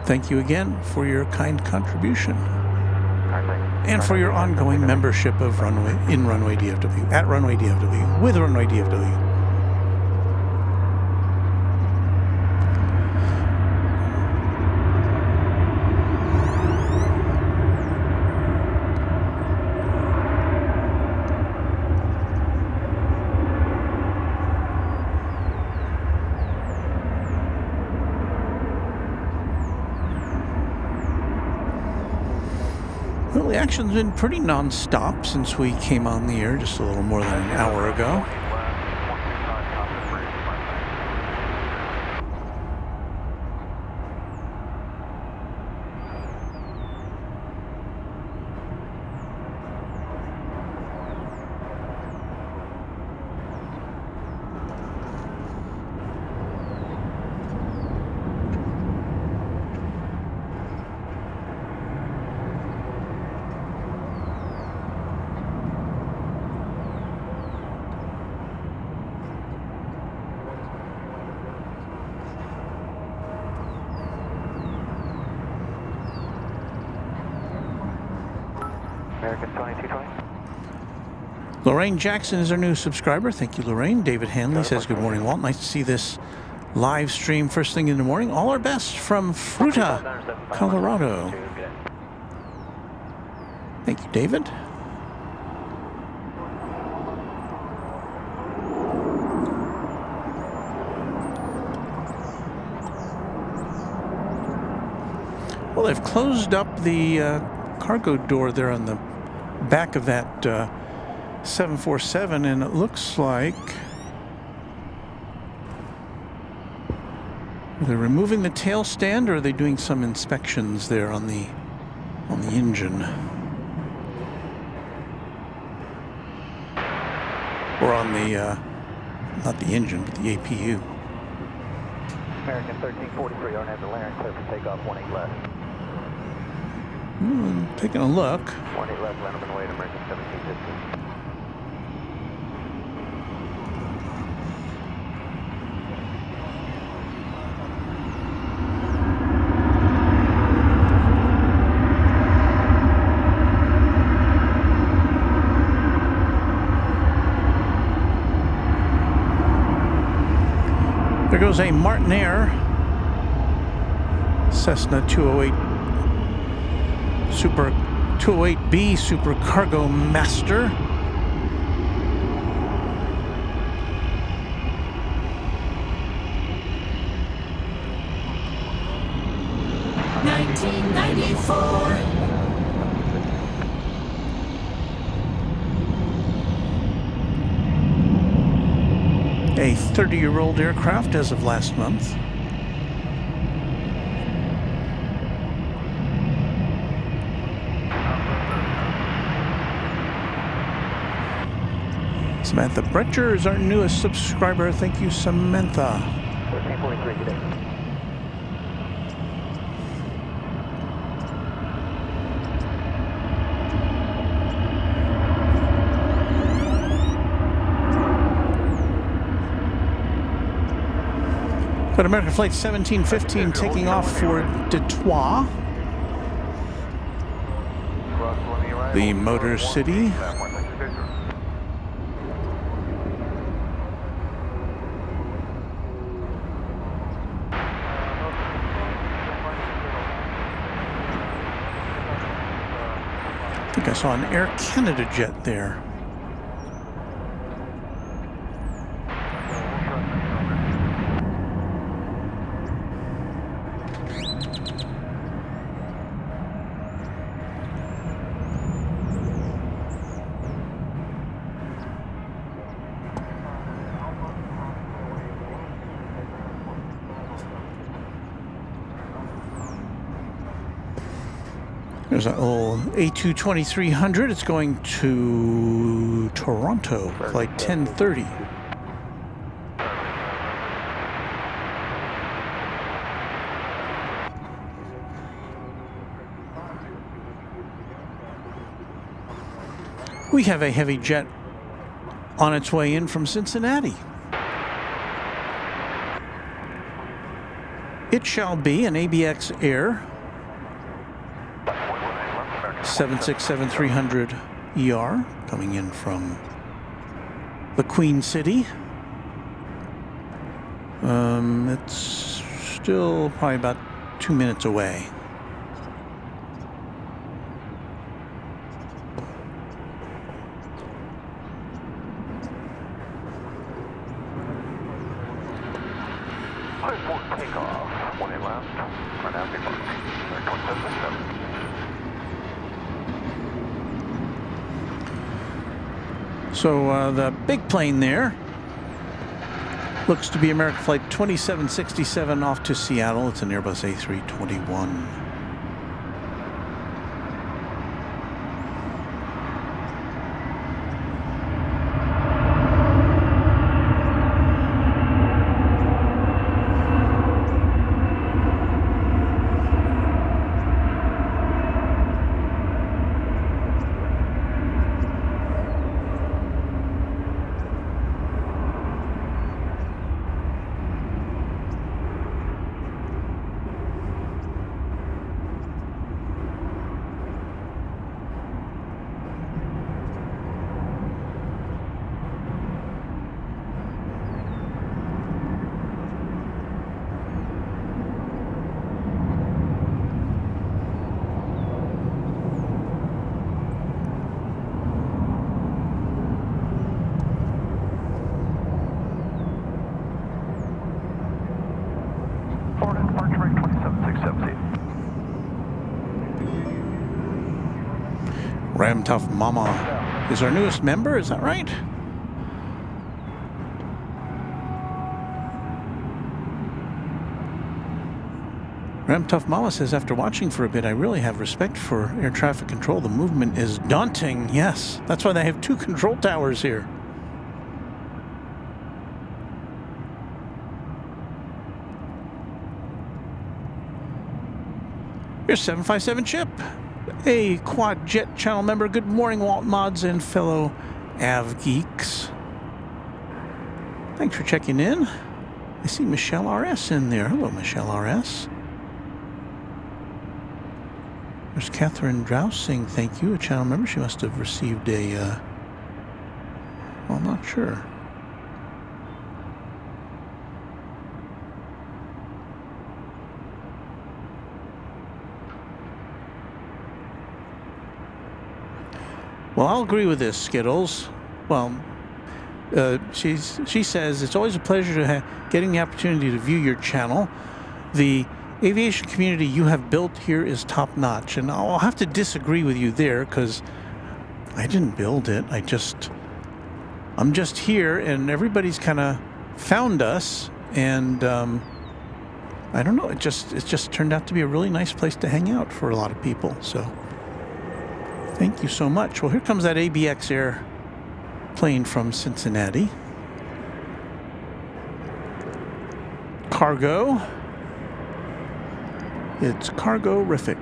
E: Thank you again for your kind contribution.
F: All right,
E: and for your ongoing membership of Runway DFW, at Runway DFW, with Runway DFW. Well, the action's been pretty non-stop since we came on the air just a little more than an hour ago.
F: American 2220.
E: Lorraine Jackson is our new subscriber. Thank you, Lorraine. David Hanley says, good morning, Walt. Nice to see this live stream first thing in the morning. All our best from Fruta, Colorado. Thank you, David. Well, they've closed up the cargo door there on the back of that 747, and it looks like they're removing the tail stand, or are they doing some inspections there on the engine, or on the not the engine but the APU.
F: American 1343, on the Larry, clear for takeoff, 18 left.
E: Taking a look.
F: 18 left, land on the way to American 1750.
E: There goes a Martinair Cessna 208 Super 208B Super Cargo Master. A 30-year-old aircraft as of last month. Samantha Bretcher is our newest subscriber. Thank you, Samantha.
F: 1343 today.
E: Got American Flight 1715 taking off for Detroit, the Motor City. I think I saw an Air Canada jet there. There's an old A220-300. It's going to Toronto, flight 1030. We have a heavy jet on its way in from Cincinnati. It shall be an ABX Air. 767-300 ER coming in from the Queen City. It's still probably about 2 minutes away.
F: Takeoff, 1 left, right out before. 2767.
E: So the big plane there looks to be American Flight 2767 off to Seattle. It's an Airbus A321. Ram Tough Mama is our newest member, is that right? Ram Tough Mama says, after watching for a bit, I really have respect for air traffic control. The movement is daunting. Yes, that's why they have 2 control towers here. Here's 757 Chip, a Quad Jet channel member. Good morning, Walt Mods and fellow Av Geeks. Thanks for checking in. I see Michelle RS in there. Hello, Michelle RS. There's Catherine Drouse saying thank you, a channel member. She must have received a, well, I'm not sure. Well, I'll agree with this, Skittles. Well, she says, it's always a pleasure to getting the opportunity to view your channel. The aviation community you have built here is top-notch. And I'll have to disagree with you there, because I didn't build it. I'm just here, and everybody's kind of found us. And I don't know, it just turned out to be a really nice place to hang out for a lot of people. So thank you so much. Well, here comes that ABX Air plane from Cincinnati. Cargo. It's cargo-rific.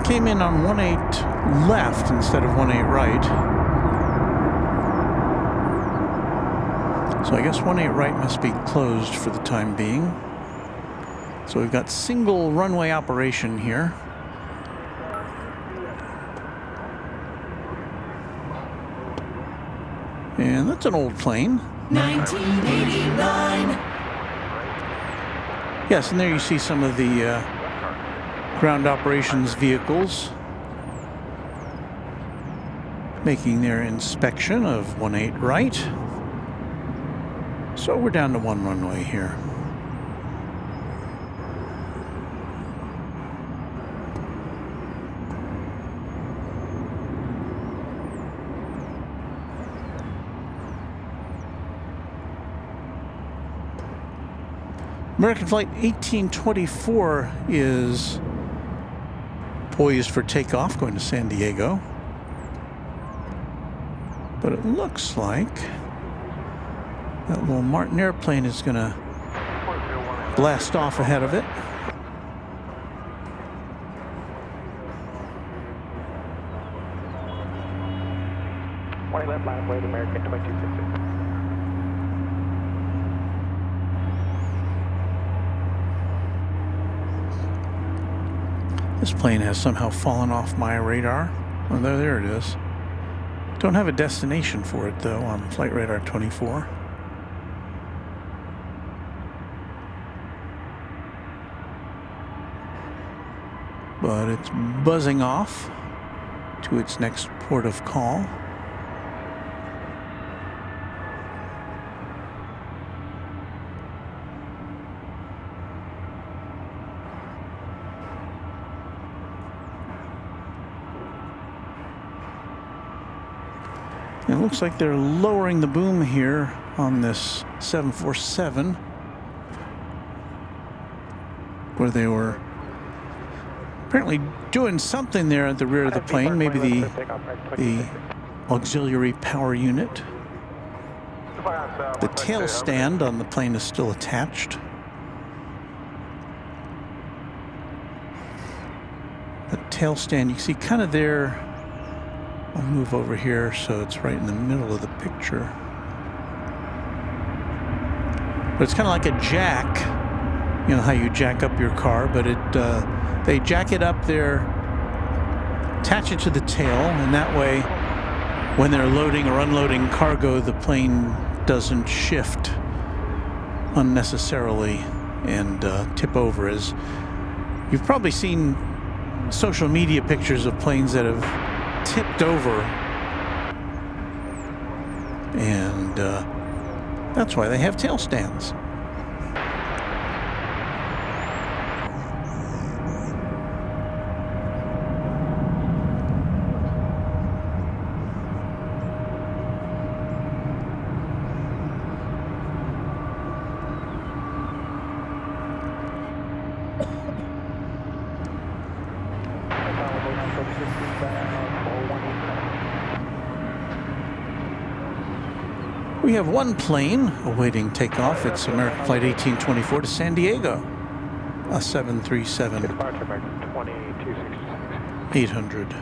E: Came in on 18 left instead of 18 right. So I guess 18 right must be closed for the time being. So we've got single runway operation here. And that's an old plane.
J: 1989.
E: Yes, and there you see some of the ground operations vehicles making their inspection of 18 right. So we're down to 1 runway here. American Flight 1824 is poised for takeoff going to San Diego. But it looks like that little Martin airplane is going to blast off ahead of it.
F: Left line, American 2266.
E: This plane has somehow fallen off my radar. Oh, there it is. Don't have a destination for it though on Flight Radar 24. But it's buzzing off to its next port of call. It looks like they're lowering the boom here on this 747, where they were apparently doing something there at the rear of the plane, maybe the auxiliary power unit. The tail stand on the plane is still attached. The tail stand, you can see kind of there. I'll move over here so it's right in the middle of the picture. But it's kind of like a jack. You know how you jack up your car, but they jack it up there, attach it to the tail, and that way when they're loading or unloading cargo, the plane doesn't shift unnecessarily and tip over. As you've probably seen social media pictures of planes that have tipped over, and that's why they have tail stands. We have one plane awaiting takeoff. It's American Flight 1824 to San Diego, a 737
F: Departure American 2266.
E: 800.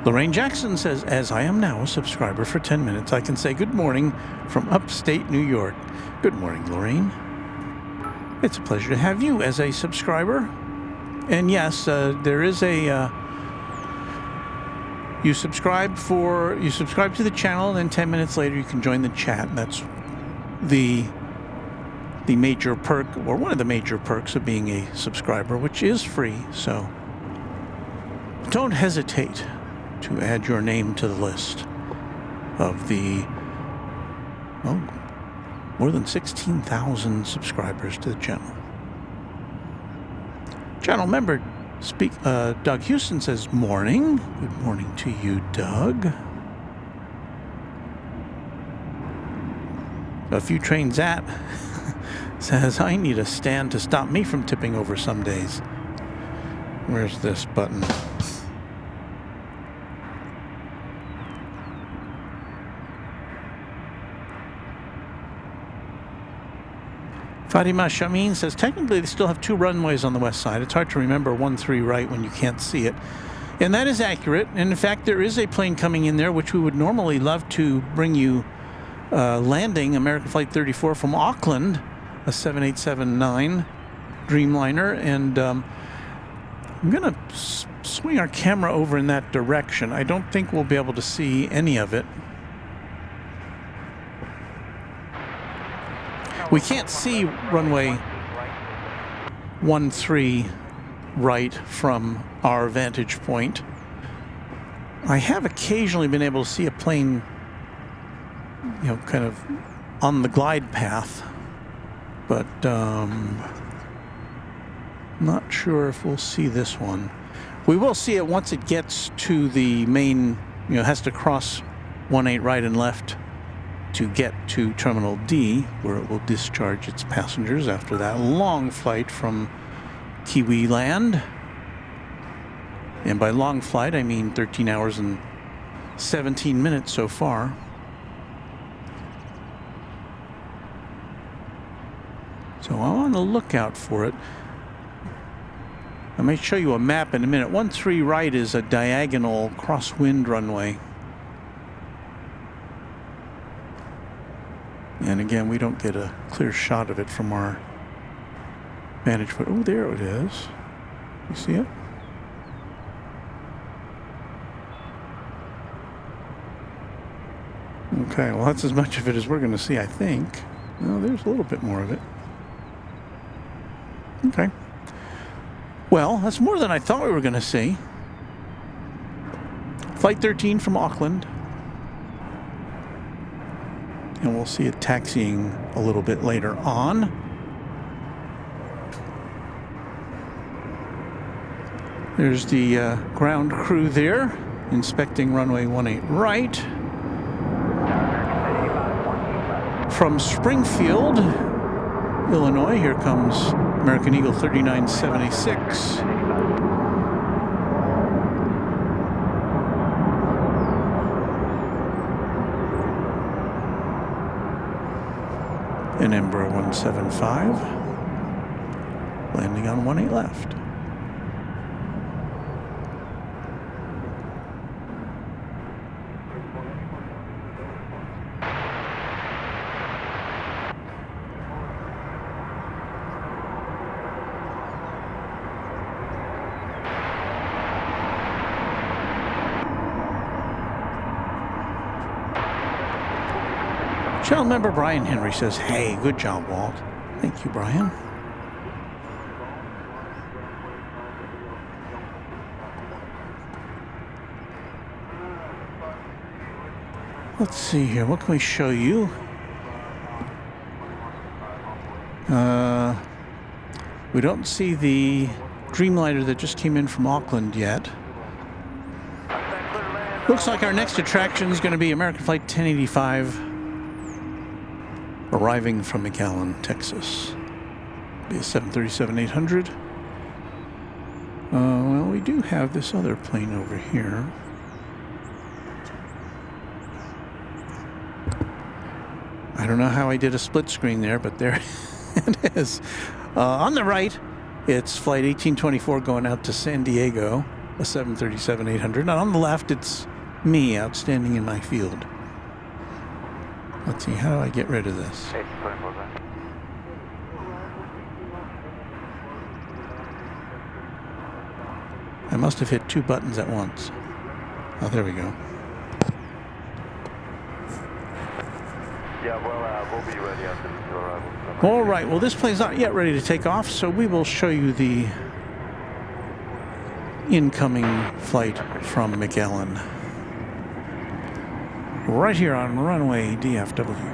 E: Lorraine Jackson says, as I am now a subscriber for 10 minutes, I can say good morning from upstate New York. Good morning, Lorraine. It's a pleasure to have you as a subscriber. And yes, there is a, you subscribe to the channel, and then 10 minutes later you can join the chat. That's the major perk, or one of the major perks of being a subscriber, which is free. So don't hesitate to add your name to the list of the, well, more than 16,000 subscribers to the channel. Channel member Doug Houston says, morning. Good morning to you, Doug. A few trains at says, I need a stand to stop me from tipping over some days. Where's this button? Fatima Shamin says, technically they still have 2 runways on the west side. It's hard to remember 1-3 right when you can't see it. And that is accurate. And in fact, there is a plane coming in there, which we would normally love to bring you landing, American Flight 34 from Auckland, a 7879 Dreamliner. And I'm going to swing our camera over in that direction. I don't think we'll be able to see any of it. We can't see runway 13 right from our vantage point. I have occasionally been able to see a plane, you know, kind of on the glide path. but not sure if we'll see this one. We will see it once it gets to the main, has to cross 18 right and left to get to Terminal D, where it will discharge its passengers after that long flight from Kiwi land. And by long flight, I mean 13 hours and 17 minutes so far. So I'm on the lookout for it. I may show you a map in a minute. 13 right is a diagonal crosswind runway. And again, we don't get a clear shot of it from our vantage point. Oh, there it is. You see it? Okay, well, that's as much of it as we're going to see, I think. No, there's a little bit more of it. Okay. Well, that's more than I thought we were going to see. Flight 13 from Auckland. And we'll see it taxiing a little bit later on. There's the ground crew there, inspecting runway 18 right. From Springfield, Illinois, here comes American Eagle 3976. And Embraer 175, landing on 18 left. Channel member Brian Henry says, "Hey, good job, Walt." Thank you, Brian. Let's see here. What can we show you? We don't see the Dreamliner that just came in from Auckland yet. Looks like our next attraction is going to be American Flight 1085. Arriving from McAllen, Texas. Be a 737-800. Well, we do have this other plane over here. I don't know how I did a split screen there, but there it is. On the right, it's Flight 1824 going out to San Diego, a 737-800. And on the left, it's me outstanding in my field. Let's see, how do I get rid of this? I must have hit two buttons at once. Oh, there we go.
J: Yeah, well, we'll be ready after your arrival.
E: All right, well, this plane's not yet ready to take off, so we will show you the incoming flight from McAllen. Right here on runway DFW.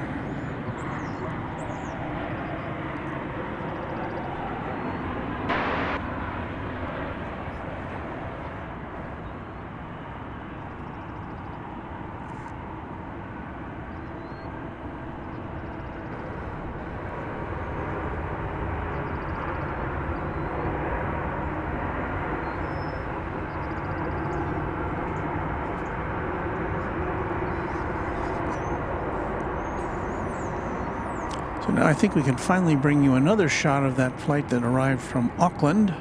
E: So now I think we can finally bring you another shot of that flight that arrived from Auckland.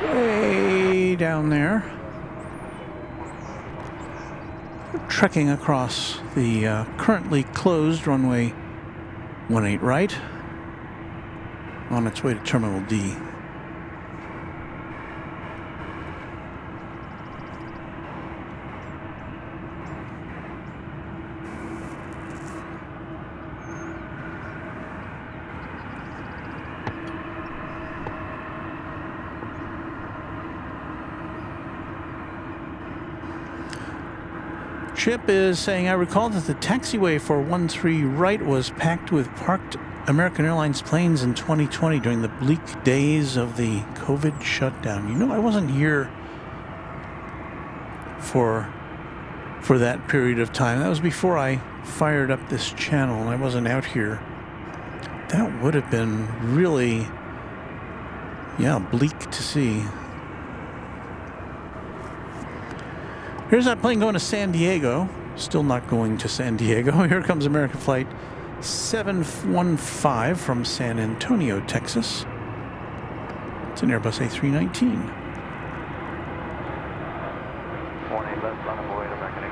E: Way down there. Trekking across the currently closed runway 18 right on its way to Terminal D. Chip is saying, I recall that the taxiway for 13 right was packed with parked American Airlines planes in 2020 during the bleak days of the COVID shutdown. You know, I wasn't here for that period of time. That was before I fired up this channel, and I wasn't out here. That would have been really, yeah, bleak to see. Here's that plane going to San Diego. Still not going to San Diego. Here comes American Flight 715 from San Antonio, Texas. It's an Airbus A319.
J: 18 left on the way to American 8.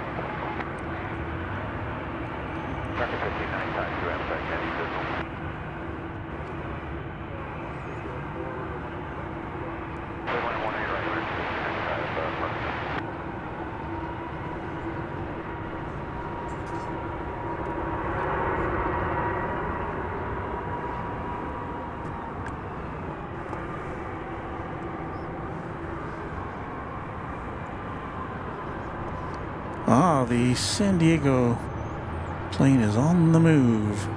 J: American 59 times to Amtrak, Kenny Signal.
E: Ah, the San Diego plane is on the move.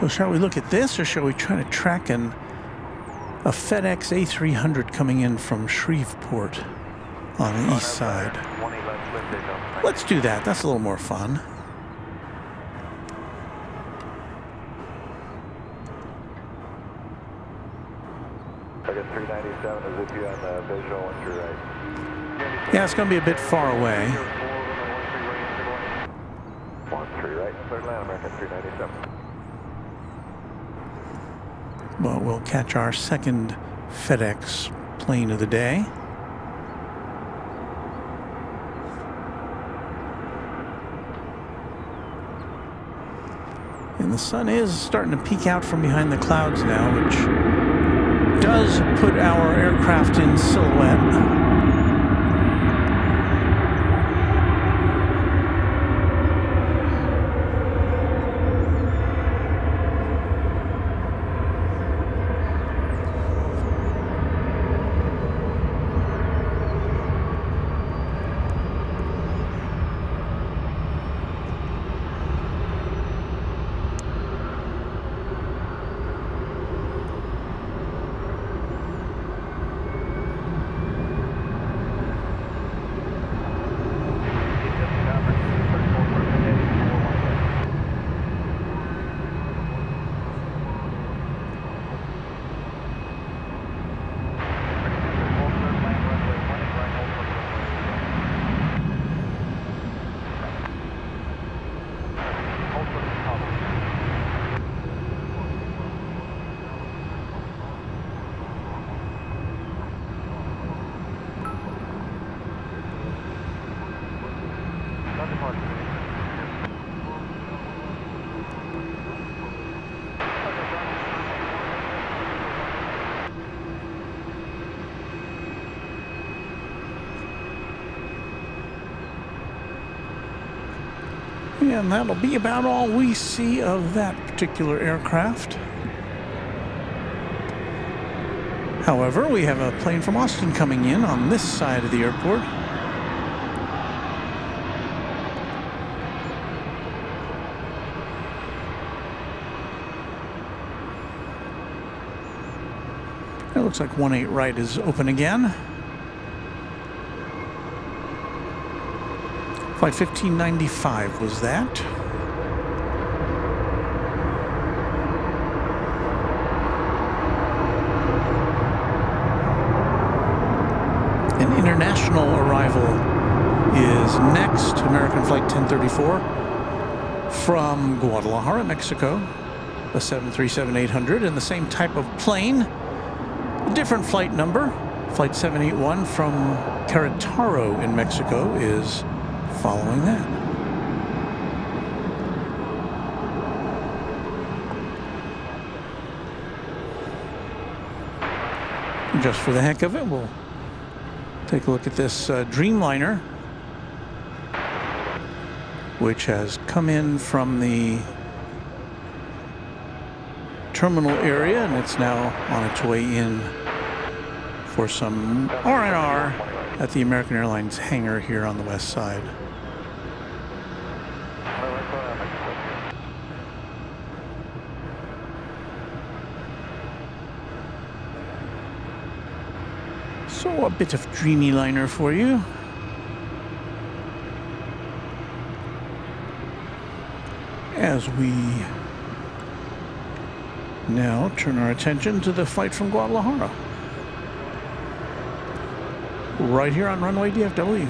E: Well, shall we look at this, or shall we try to track a FedEx A300 coming in from Shreveport on the east side? Let's do that. That's a little more fun.
J: I got 397 is with you on the visual and your right.
E: Yeah, it's going to be a bit far away.
J: 13 right, third line, American 397.
E: Well, we'll catch our second FedEx plane of the day. And the sun is starting to peek out from behind the clouds now, which does put our aircraft in silhouette. And that'll be about all we see of that particular aircraft. However, we have a plane from Austin coming in on this side of the airport. It looks like 18 right is open again. Flight 1595 was that. An international arrival is next. American Flight 1034 from Guadalajara, Mexico. A 737-800 and the same type of plane. Different flight number. Flight 781 from Querétaro in Mexico is following that. Just for the heck of it, we'll take a look at this Dreamliner, which has come in from the terminal area, and it's now on its way in for some R&R at the American Airlines hangar here on the west side. So a bit of dreamy liner for you. As we now turn our attention to the flight from Guadalajara. Right here on Runway DFW.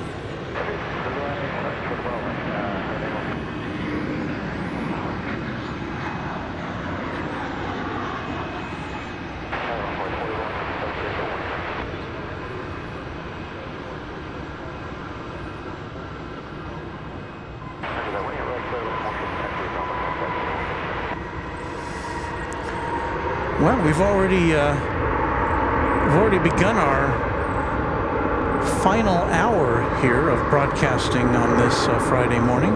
E: Well, we've already begun our final hour here of broadcasting on this Friday morning.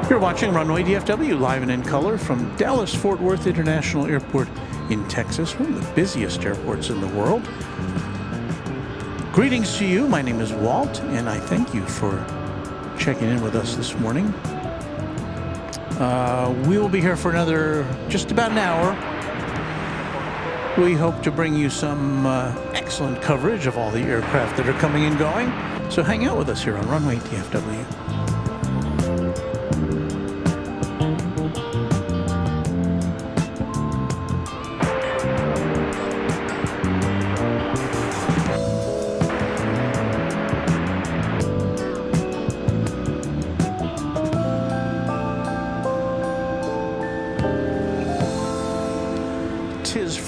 E: You're watching Runway DFW live and in color from Dallas-Fort Worth International Airport in Texas, one of the busiest airports in the world. Greetings to you. My name is Walt, and I thank you for checking in with us this morning. We will be here for another just about an hour. We hope to bring you some excellent coverage of all the aircraft that are coming and going. So hang out with us here on Runway DFW.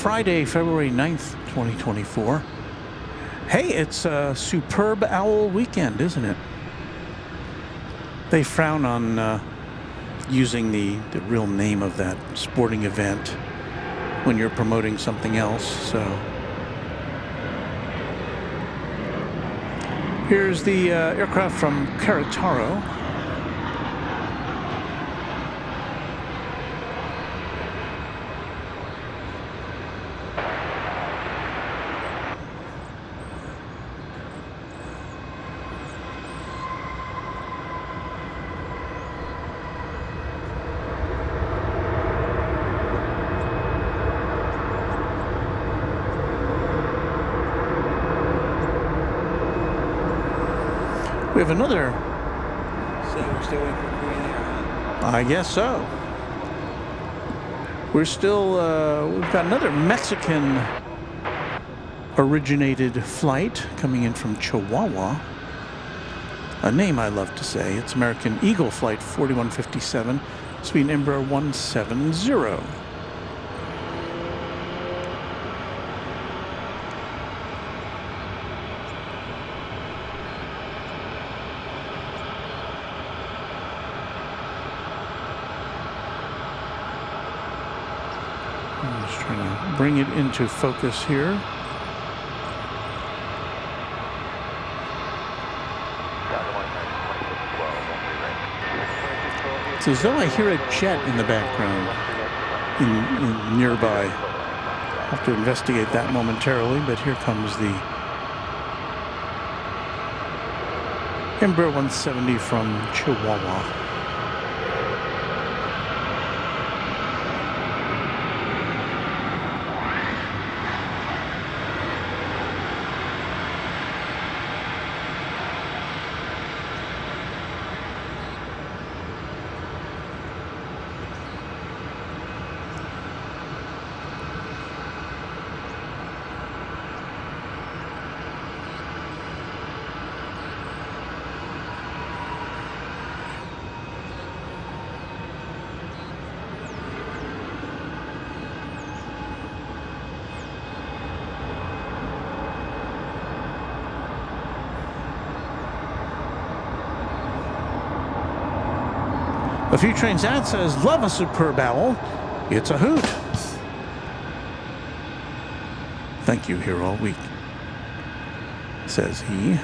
E: Friday, February 9th, 2024. Hey, it's a superb owl weekend, isn't it? They frown on using the real name of that sporting event when you're promoting something else, so. Here's the aircraft from Querétaro. We have another.
I: So we're still waiting for Korean Air, huh?
E: I guess so. We're still, we've got another Mexican originated flight coming in from Chihuahua. A name I love to say. It's American Eagle Flight 4157, speed Embraer 170. I'm just trying to bring it into focus here. It's as though I hear a jet in the background in nearby. I'll have to investigate that momentarily, but here comes the Embraer 170 from Chihuahua. A few trains out says, love a superb owl. It's a hoot. Thank you here all week, says he.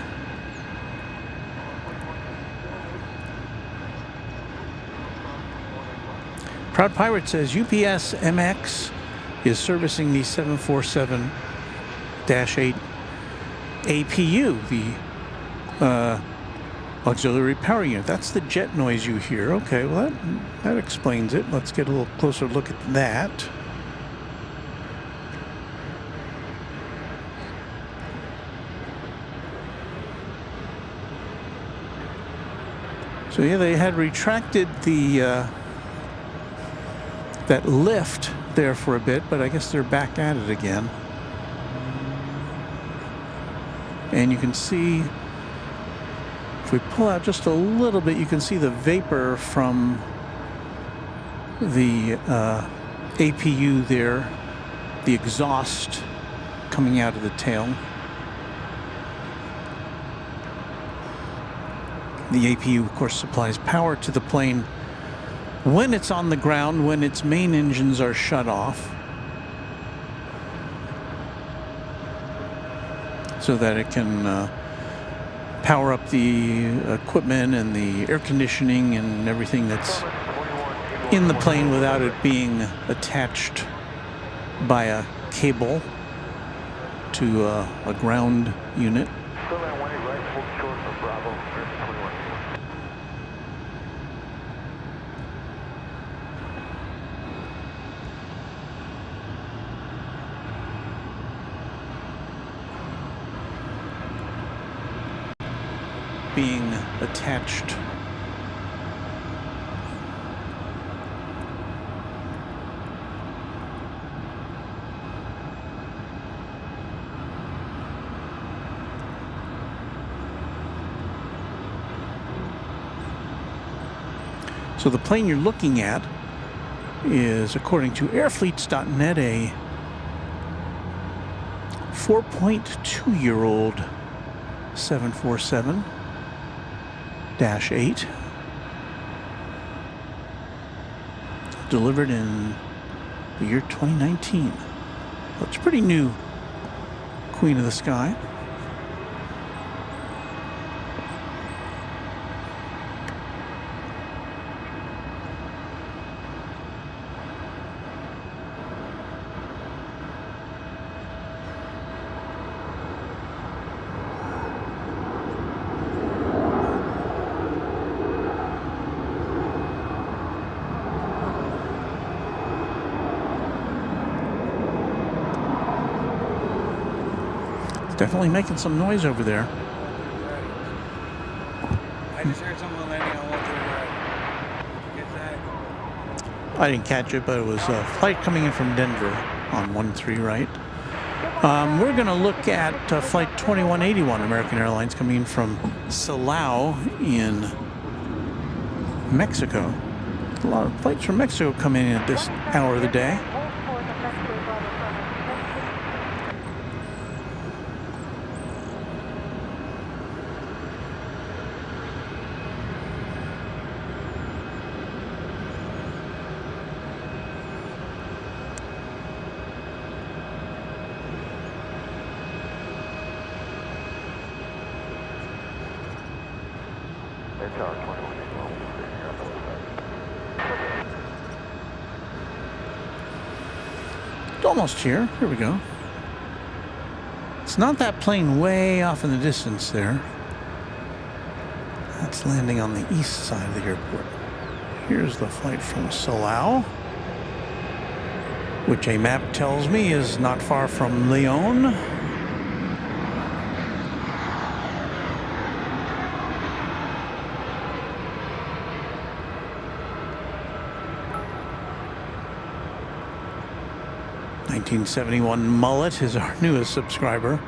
E: Proud Pirate says UPS MX is servicing the 747-8 APU, the auxiliary power unit. That's the jet noise you hear. Okay, well that explains it. Let's get a little closer look at that. So yeah, they had retracted the that lift there for a bit, but I guess they're back at it again. And you can see, if we pull out just a little bit, you can see the vapor from the APU there, the exhaust coming out of the tail. The APU, of course, supplies power to the plane when it's on the ground, when its main engines are shut off, so that it can power up the equipment and the air conditioning and everything that's in the plane without it being attached by a cable to a ground unit. Being attached. So the plane you're looking at is, according to airfleets.net, a 4.2-year-old 747-8 delivered in the year 2019. So it's pretty new. Queen of the Sky. Definitely making some noise over there.
I: I just heard someone landing on 139. Get that?
E: I didn't catch it, but it was a flight coming in from Denver on 13 right. We're going to look at flight 2181, American Airlines, coming in from Silao in Mexico. A lot of flights from Mexico come in at this hour of the day. Almost here. Here we go. It's not that plane way off in the distance there. That's landing on the east side of the airport. Here's the flight from Silao, which a map tells me is not far from Leon. $1971 Mullet is our newest subscriber.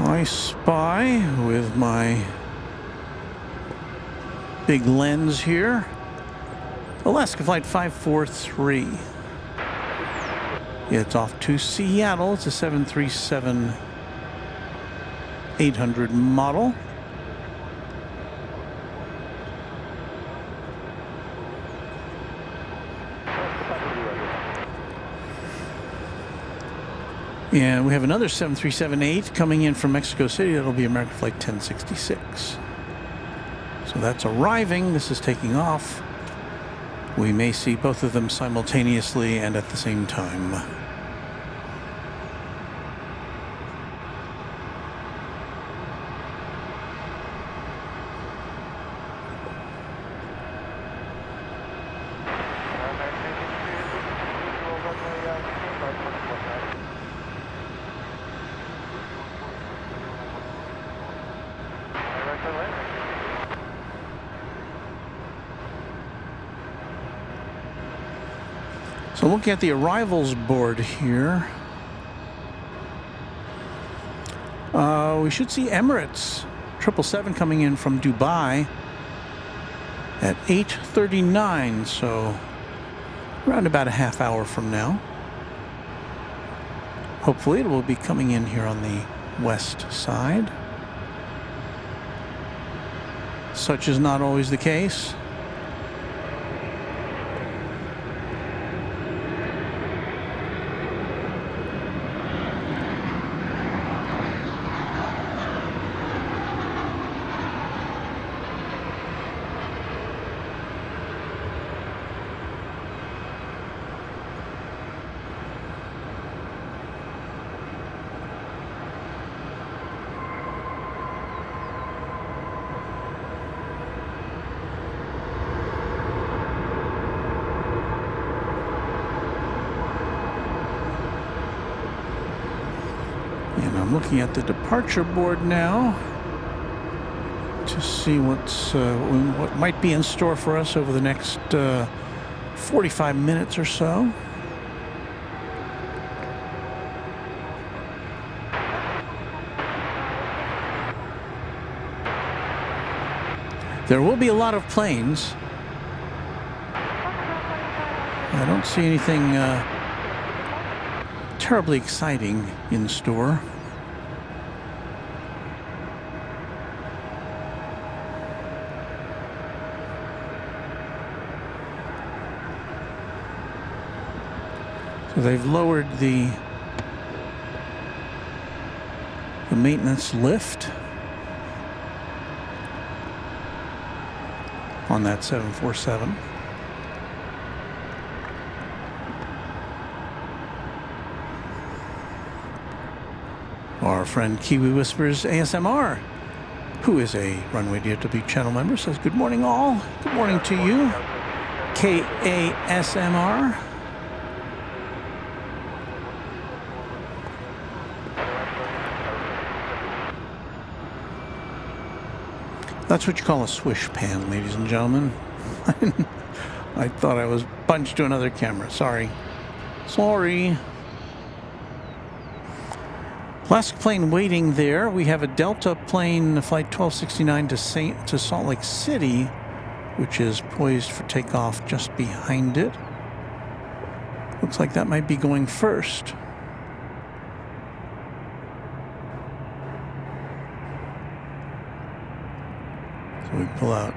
E: I spy with my big lens here Alaska Flight 543. It's off to Seattle. It's a 737-800 model. And we have another 737-8 coming in from Mexico City. That'll be American Flight 1066. So that's arriving. This is taking off. We may see both of them simultaneously and at the same time. So looking at the arrivals board here, we should see Emirates 777 coming in from Dubai at 8:39, so around about a half hour from now. Hopefully it will be coming in here on the west side. Such is not always the case. And I'm looking at the departure board now to see what might be in store for us over the next 45 minutes or so. There will be a lot of planes. I don't see anything terribly exciting in store. So they've lowered the maintenance lift on that 747. Our friend Kiwi Whispers ASMR, who is a Runway DFW channel member, says, "Good morning, all. Good morning to you, KASMR." That's what you call a swish pan, ladies and gentlemen. I thought I was bunched to another camera. Sorry. Sorry. Last plane waiting there. We have a Delta plane, flight 1269 to Salt Lake City, which is poised for takeoff just behind it. Looks like that might be going first. So we pull out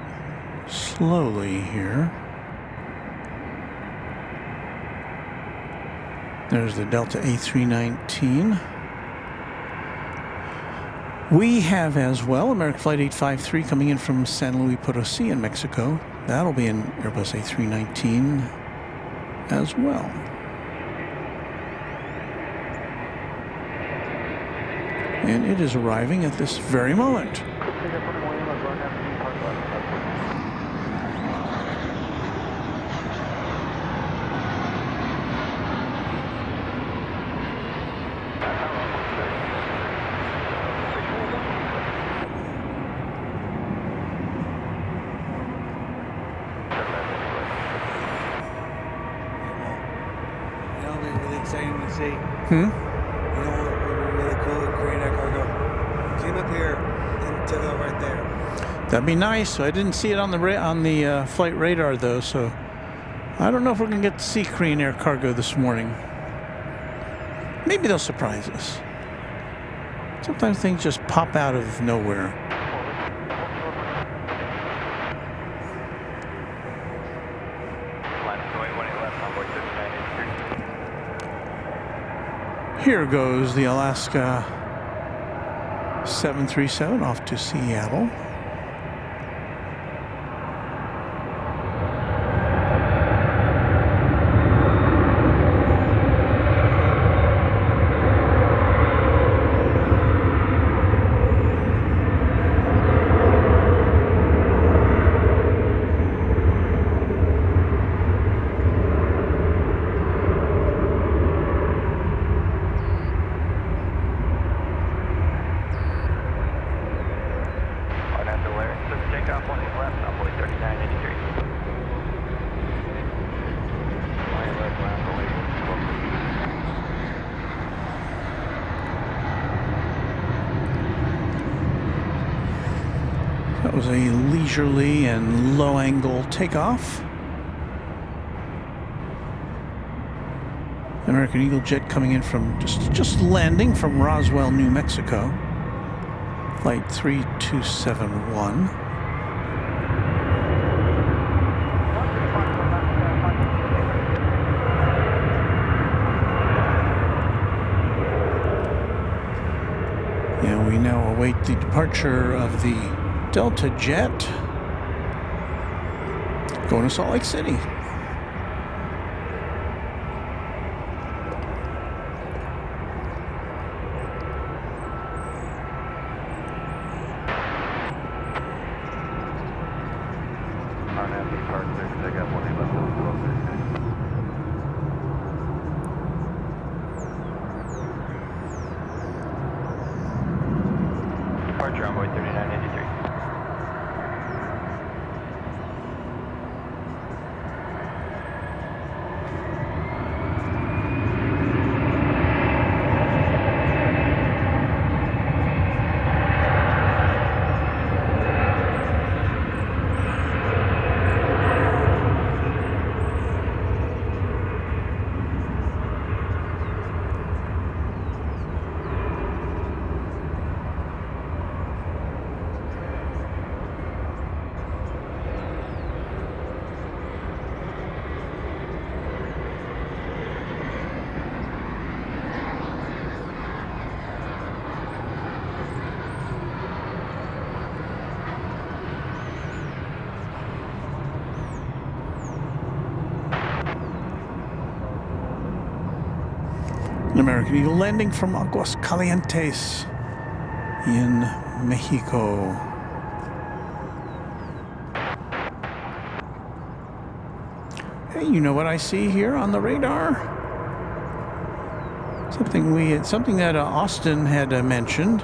E: slowly here. There's the Delta A319. We have as well American Flight 853 coming in from San Luis Potosi in Mexico. That'll be an Airbus A319 as well. And it is arriving at this very moment.
I: Exciting to see.
E: Hmm?
I: You know what would be really cool with Korean Air Cargo? Came up here and took off right there.
E: That'd be nice. I didn't see it on the flight radar though, so I don't know if we're gonna get to see Korean Air Cargo this morning. Maybe they'll surprise us. Sometimes things just pop out of nowhere. Here goes the Alaska 737 off to Seattle. That was a leisurely and low-angle takeoff. American Eagle jet coming in from just landing from Roswell, New Mexico. Flight 3271. And we now await the departure of the Delta jet going to Salt Lake City.
J: Departure runway 3983.
E: An American Eagle landing from Aguascalientes in Mexico. Hey, you know what I see here on the radar? Something that Austin had mentioned.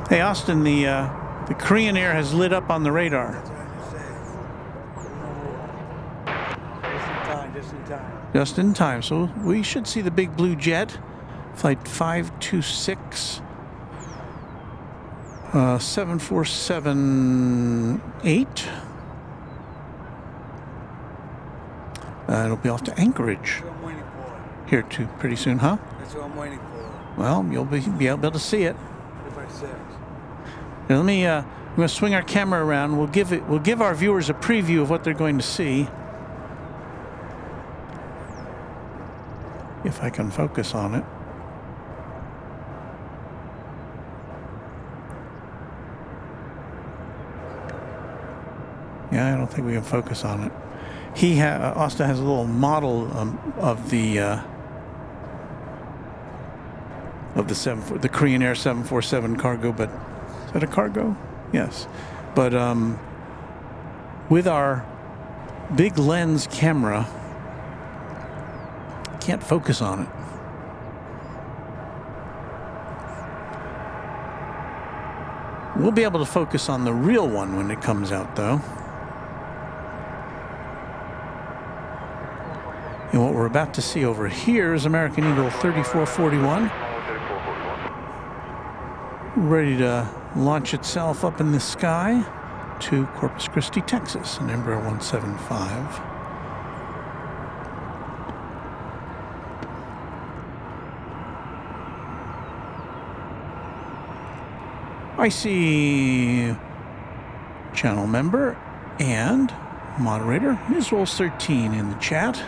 E: Hey, Austin, the Korean Air has lit up on the radar.
I: Just in time.
E: Just in time. So we should see the big blue jet, flight 526, 7478. It'll be off to Anchorage.
I: That's what I'm waiting for.
E: Here too, pretty soon, huh?
I: That's what I'm waiting for.
E: Well, you'll be able to see it.
I: If I said.
E: Now, let me. I'm going to swing our camera around. We'll give our viewers a preview of what they're going to see. If I can focus on it. Yeah, I don't think we can focus on it. Austin has a little model of the Korean Air 747 cargo, but is that a cargo? Yes, but with our big lens camera, can't focus on it. We'll be able to focus on the real one when it comes out, though. And what we're about to see over here is American Eagle 3441, ready to launch itself up in the sky to Corpus Christi, Texas, an Embraer 175. I see channel member and moderator Ms. Rolls 13 in the chat.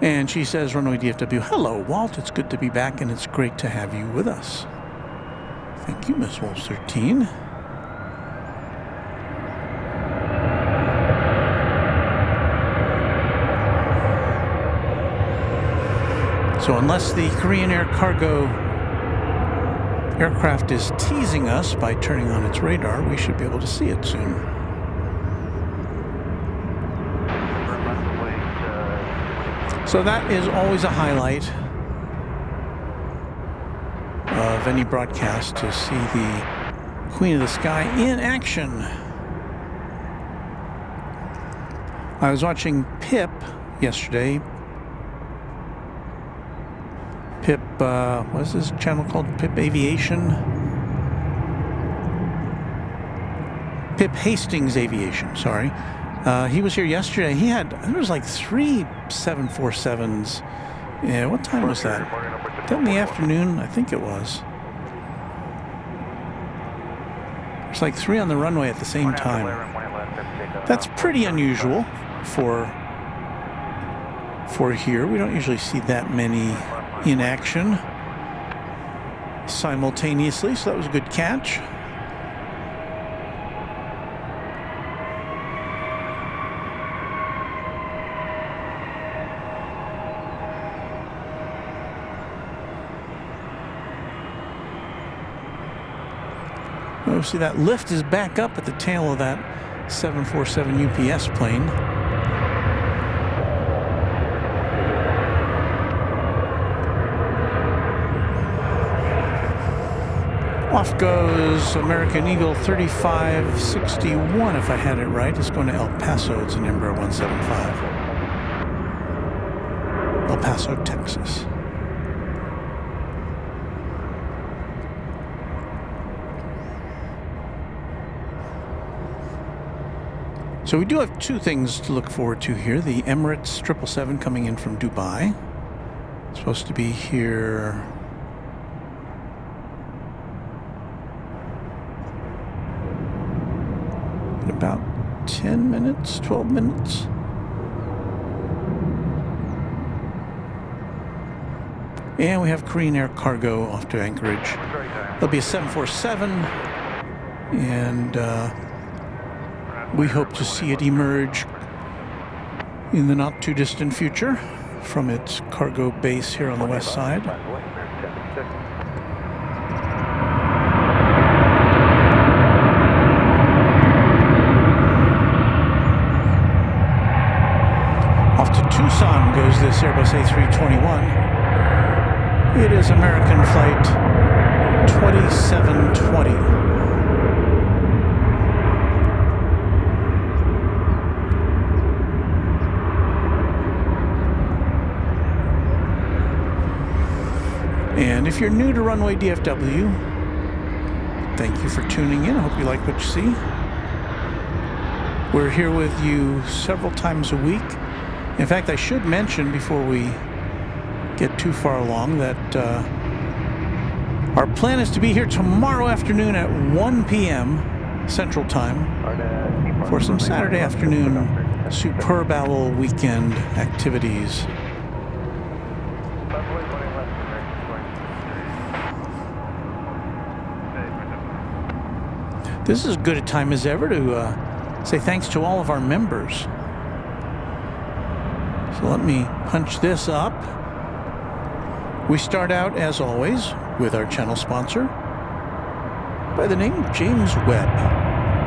E: And she says, Runway DFW, hello, Walt. It's good to be back, and it's great to have you with us. Thank you, Miss Wolf 13. So unless the Korean Air cargo aircraft is teasing us by turning on its radar, we should be able to see it soon. So that is always a highlight of any broadcast, to see the Queen of the Sky in action. I was watching Pip yesterday. Pip, what's this channel called? Pip Aviation? Pip Hastings Aviation, sorry. He was here yesterday. He had, there was like 3 747s. Yeah, what time was that? In the afternoon, I think it was. There's like 3 on the runway at the same time. That's pretty unusual for here. We don't usually see that many in action simultaneously, so that was a good catch. Oh, see, that lift is back up at the tail of that 747 UPS plane. Off goes American Eagle 3561, if I had it right. It's going to El Paso. It's an Embraer 175. El Paso, Texas. So we do have 2 things to look forward to here. The Emirates 777 coming in from Dubai. It's supposed to be here in about 10 minutes, 12 minutes. And we have Korean Air cargo off to Anchorage. There'll be a 747, and we hope to see it emerge in the not too distant future from its cargo base here on the west side. Off to Tucson goes this Airbus A321. It is American flight 2720. And if you're new to Runway DFW, thank you for tuning in. I hope you like what you see. We're here with you several times a week. In fact, I should mention before we get too far along that our plan is to be here tomorrow afternoon at 1 p.m. Central Time for some Saturday afternoon Superb Owl weekend activities. This is as good a time as ever to say thanks to all of our members. So let me punch this up. We start out, as always, with our channel sponsor by the name of James Webb.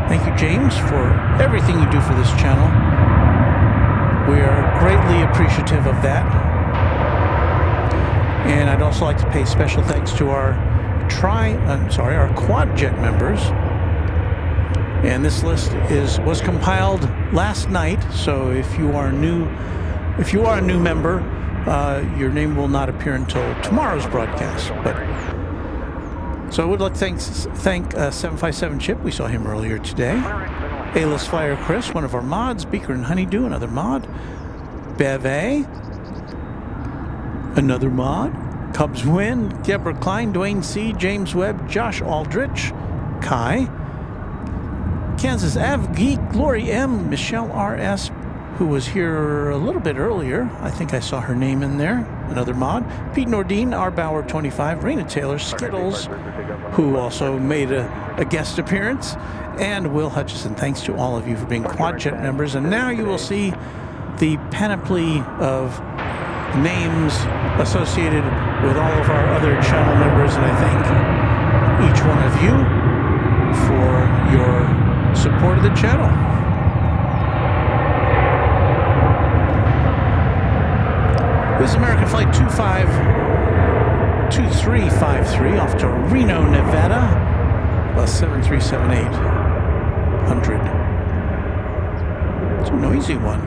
E: Thank you, James, for everything you do for this channel. We are greatly appreciative of that. And I'd also like to pay special thanks to our quad jet members. And this list was compiled last night, so if you are a new member, your name will not appear until tomorrow's broadcast. So I would like to thank 757 Chip. We saw him earlier today. A-list Flyer Chris, one of our mods. Beaker and Honeydew, another mod. Beve, another mod. Cubs Win, Deborah Klein, Dwayne C., James Webb, Josh Aldrich, Kai, Kansas Av Geek, Glory M, Michelle R.S., who was here a little bit earlier. I think I saw her name in there, another mod. Pete Nordine, R. Bauer 25, Raina Taylor, Skittles, who also made a guest appearance, and Will Hutchison. Thanks to all of you for being QuadJet members. And now you will see the panoply of names associated with all of our other channel members, and I thank each one of you for your support of the channel. This is American Flight 2353 off to Reno, Nevada, bus 737800. It's a noisy one.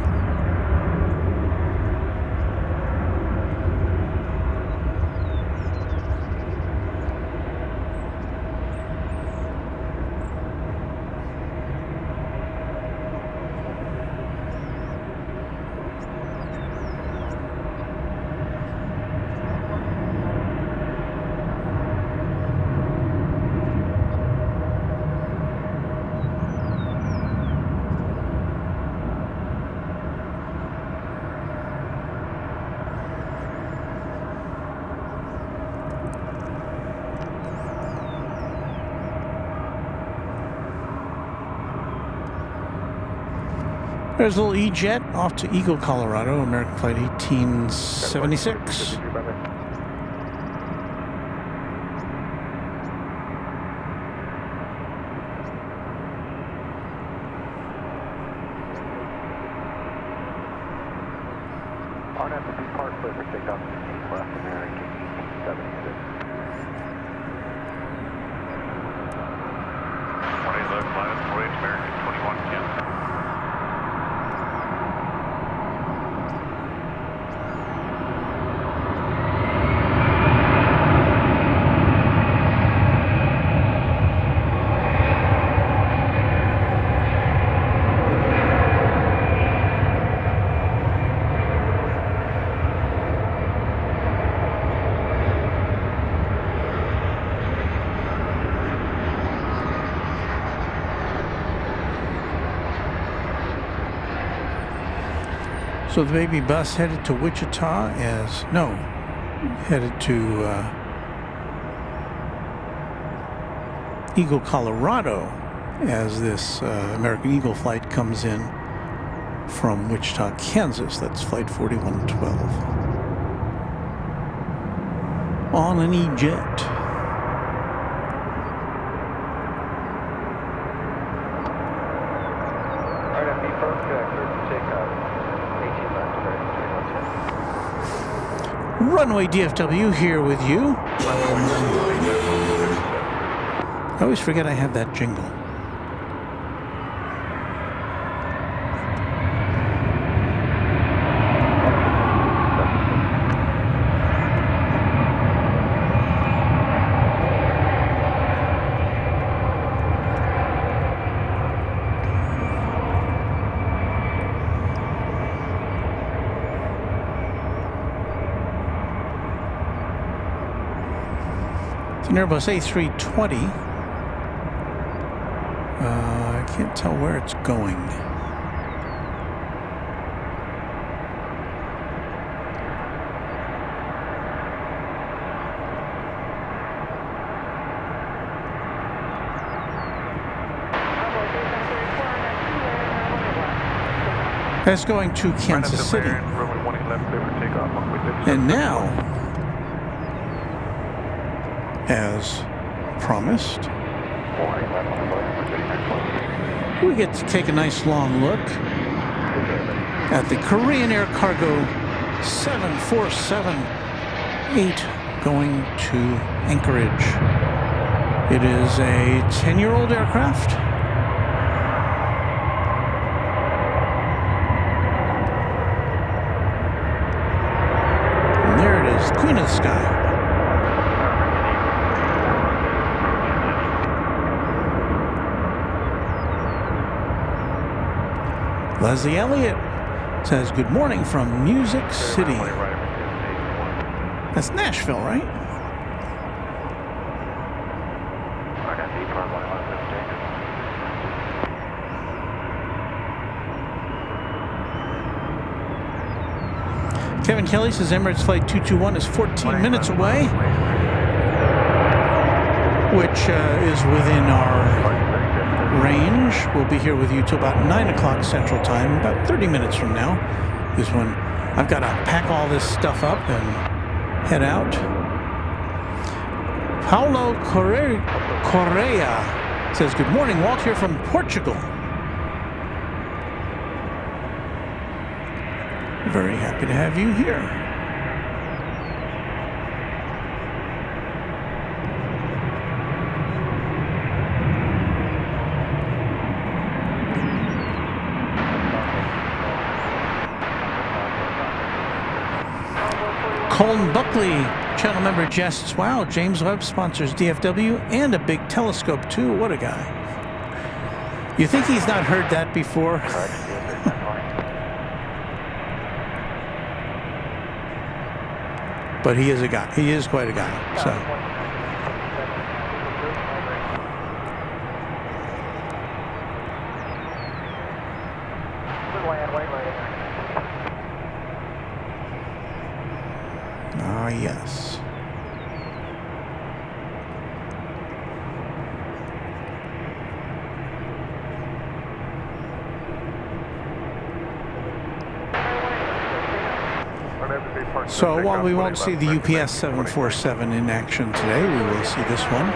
E: There's a little E-Jet off to Eagle, Colorado, American Flight 1876.
J: RNAV depart, clear for takeoff, left American 76.
G: 20 left, minus 48, American 2110.
E: So the baby bus headed to Wichita headed to Eagle, Colorado, as this American Eagle flight comes in from Wichita, Kansas. That's flight 4112. On an E-Jet. Runway DFW here with you. I always forget I have that jingle. An Airbus A320. I can't tell where it's going. That's going to Kansas City. And now, as promised, we get to take a nice long look at the Korean Air Cargo 7478 going to Anchorage. It is a 10-year-old aircraft. And there it is, Queen of the Sky. Leslie Elliott says, good morning from Music City. That's Nashville, right? Kevin Kelly says Emirates Flight 221 is 14 minutes away, which is within our range. We'll be here with you till about 9 o'clock Central Time. About 30 minutes from now is when I've got to pack all this stuff up and head out. Paulo Correa says, good morning, Walt here from Portugal. Very happy to have you here. Colin Buckley, channel member, jests, wow, James Webb sponsors DFW and a big telescope too. What a guy. You think he's not heard that before? But he is a guy. He is quite a guy. So. Ah, yes. So while we won't see the UPS 747 in action today, we will see this one.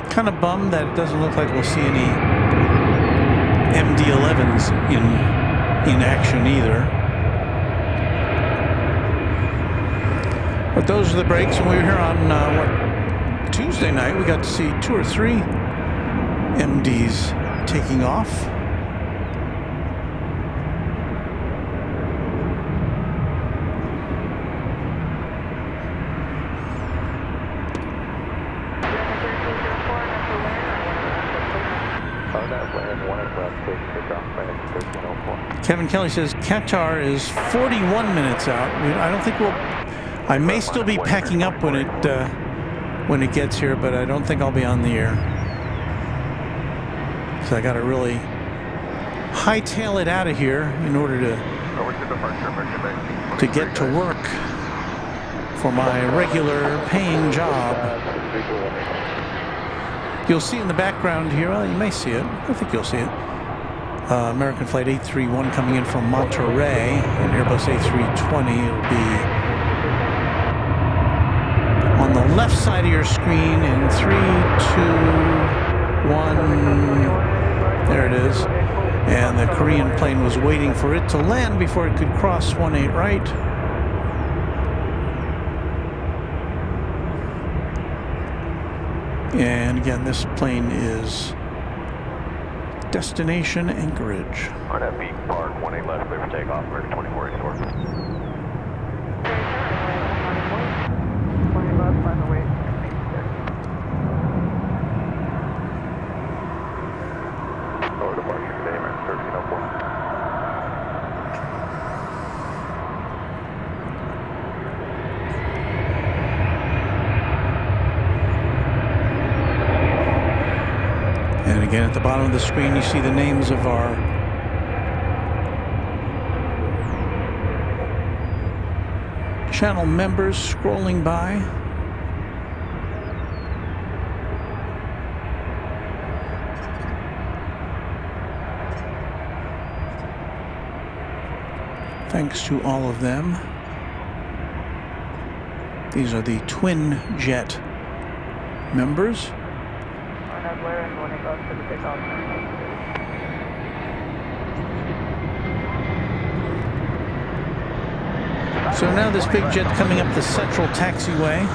E: Kind of bummed that it doesn't look like we'll see any MD-11s in action either. But those are the breaks, and we were here on Tuesday night. We got to see 2 or 3 MDs taking off. Kevin Kelly says Qatar is 41 minutes out. I don't think we'll. I may still be packing up when it gets here, but I don't think I'll be on the air. So I got to really hightail it out of here in order to get to work for my regular paying job. You'll see in the background here. Well, you may see it. I think you'll see it. American Flight 831 coming in from Monterey, and Airbus A320 will be on the left side of your screen in 3, 2, 1. There it is. And the Korean plane was waiting for it to land before it could cross 18 right. And again, this plane is destination Anchorage.
J: On that beat, park 18 left, clear for takeoff, American 2484. Lower departure today, American 1304.
E: And again, at the bottom of the screen, you see the names of our channel members scrolling by. Thanks to all of them. These are the twin jet members. So now this big jet coming up the central taxiway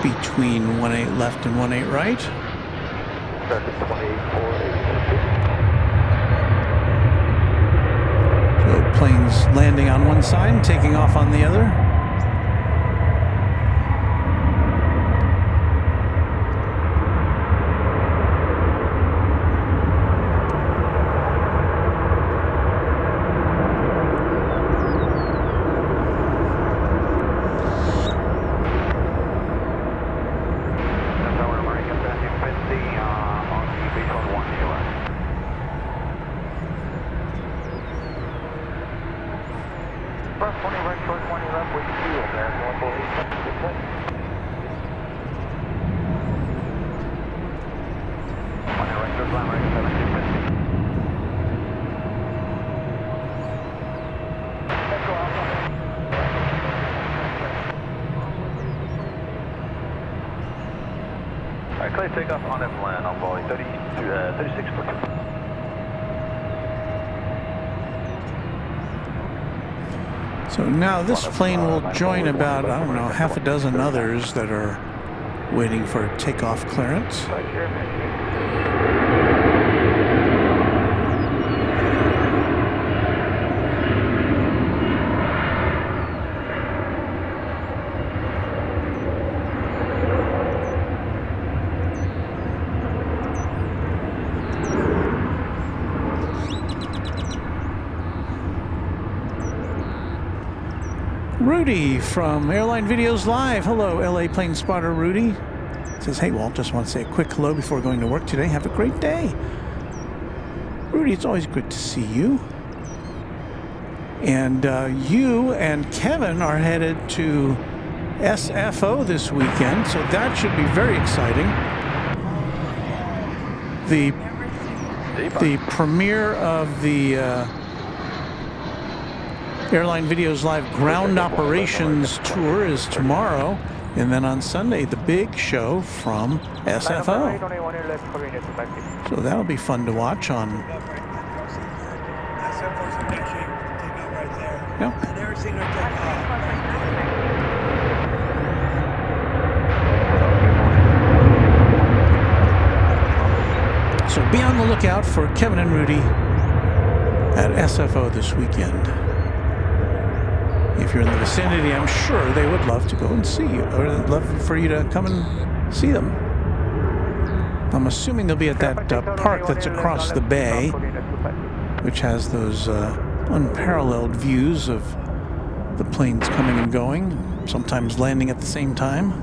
E: between 18 left and 18 right. So planes landing on one side and taking off on the other.
J: Cross 20 right, short 20 left, wait 2, American 148, good play. 20 right, short climb right, 7250. Let's go out. Alright, clear takeoff on F land on Boeing 36 for 2.
E: So now this plane will join about, I don't know, half a dozen others that are waiting for takeoff clearance. Rudy from Airline Videos Live. Hello, LA Plane Spotter Rudy. Says, hey, Walt, just want to say a quick hello before going to work today. Have a great day. Rudy, it's always good to see you. And you and Kevin are headed to SFO this weekend, so that should be very exciting. The premiere of the Airline Videos Live Ground Operations Tour is tomorrow, and then on Sunday, the big show from SFO. So that'll be fun to watch on. Yep.
I: I've never seen her take off.
E: So be on the lookout for Kevin and Rudy at SFO this weekend. If you're in the vicinity, I'm sure they would love to go and see you, or they'd love for you to come and see them. I'm assuming they'll be at that park that's across the bay, which has those unparalleled views of the planes coming and going, sometimes landing at the same time.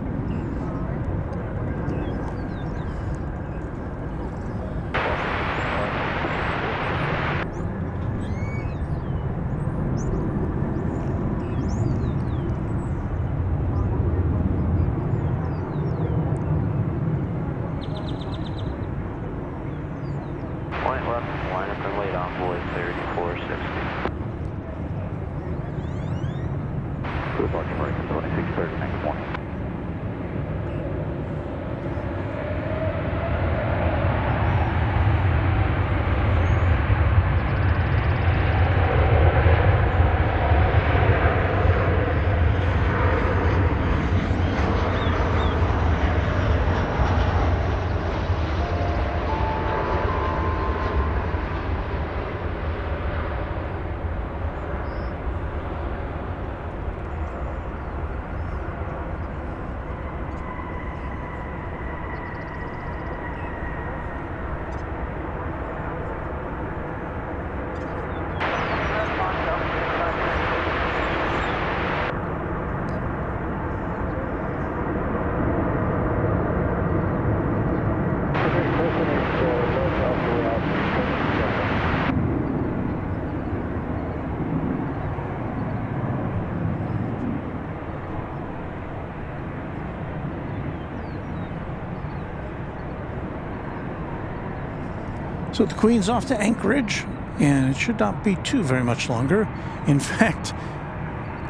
E: So the Queen's off to Anchorage, and it should not be too very much longer. In fact,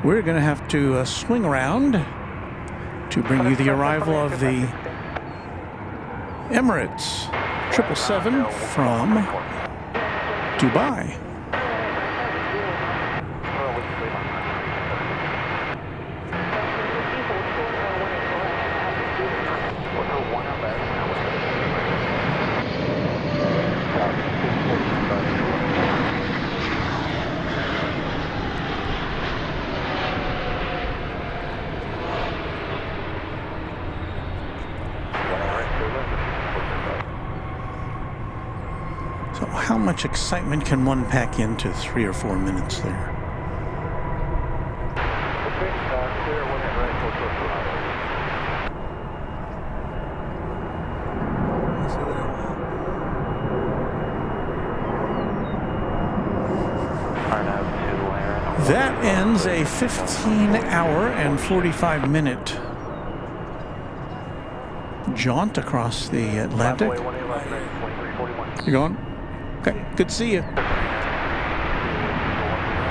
E: we're going to have to swing around to bring you the arrival of the Emirates 777 from Dubai. So how much excitement can one pack into 3 or 4 minutes there? That ends a 15-hour and 45-minute jaunt across the Atlantic. You going? Okay, good to see you.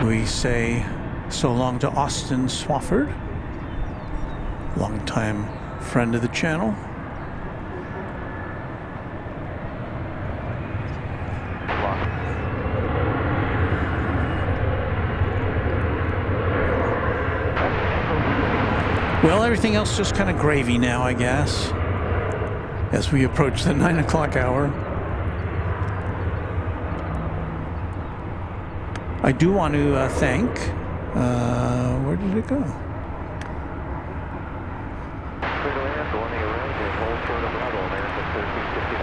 E: We say so long to Austin Swafford, longtime friend of the channel. Well, everything else just kind of gravy now, I guess, as we approach the 9 o'clock hour. I do want to thank, where did it go?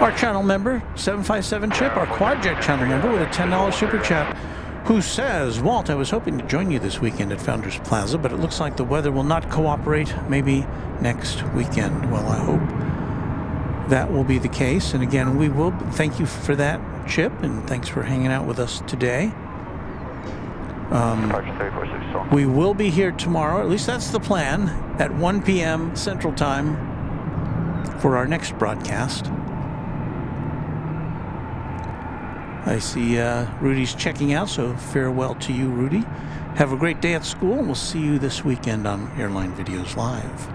E: Our channel member, 757 Chip, our Quadjet channel member with a $10 super chat, who says, Walt, I was hoping to join you this weekend at Founders Plaza, but it looks like the weather will not cooperate. Maybe next weekend. Well, I hope that will be the case. And again, we will thank you for that, Chip, and thanks for hanging out with us today. We will be here tomorrow, at least that's the plan, at 1 p.m. Central Time for our next broadcast. I see Rudy's checking out, so farewell to you, Rudy. Have a great day at school, and we'll see you this weekend on Airline Videos Live.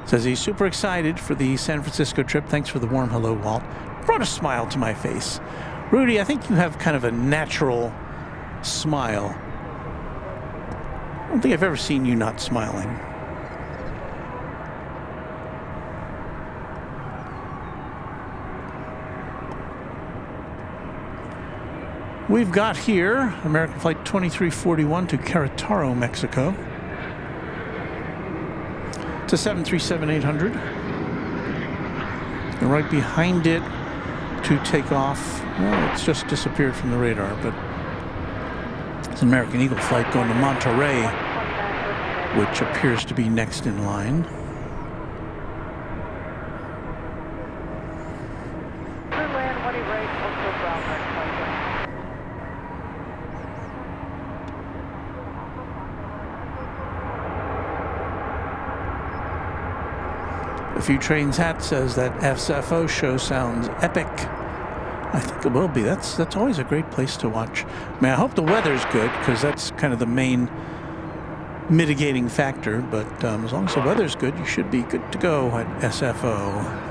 E: Says he's super excited for the San Francisco trip. Thanks for the warm hello, Walt. Brought a smile to my face. Rudy, I think you have kind of a natural smile. I don't think I've ever seen you not smiling. We've got here American Flight 2341 to Querétaro, Mexico. It's a 737-800. And right behind it to take off, well, it's just disappeared from the radar, but it's an American Eagle flight going to Monterey, which appears to be next in line. A Few Trains Hat says that FSFO show sounds epic. I think it will be. That's always a great place to watch. I mean, I hope the weather's good, because that's kind of the main mitigating factor. But as long as the weather's good, you should be good to go at SFO.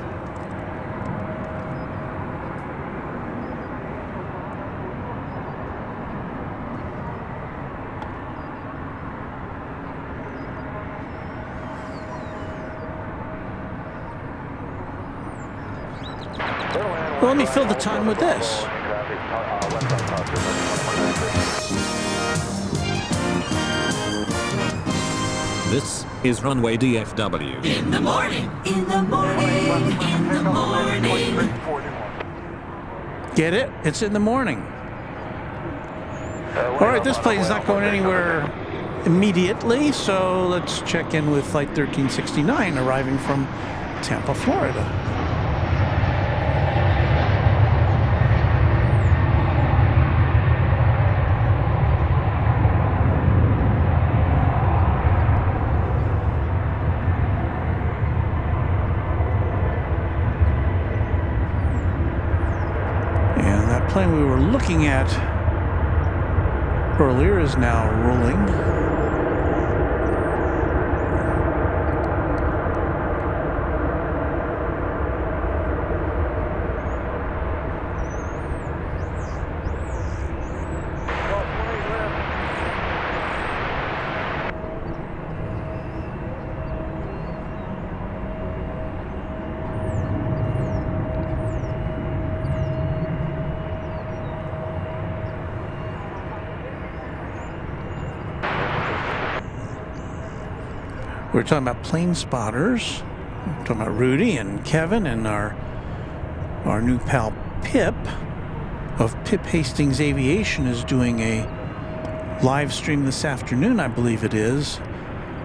E: Well, let me fill the time with this.
D: This is Runway DFW.
K: In the morning, in the morning, in the morning.
E: Get it? It's in the morning. All right, this plane's not going anywhere immediately, so let's check in with Flight 1369 arriving from Tampa, Florida. Plane we were looking at earlier is now rolling. We're talking about plane spotters. We're talking about Rudy and Kevin and our new pal Pip of Pip Hastings Aviation is doing a live stream this afternoon, I believe it is.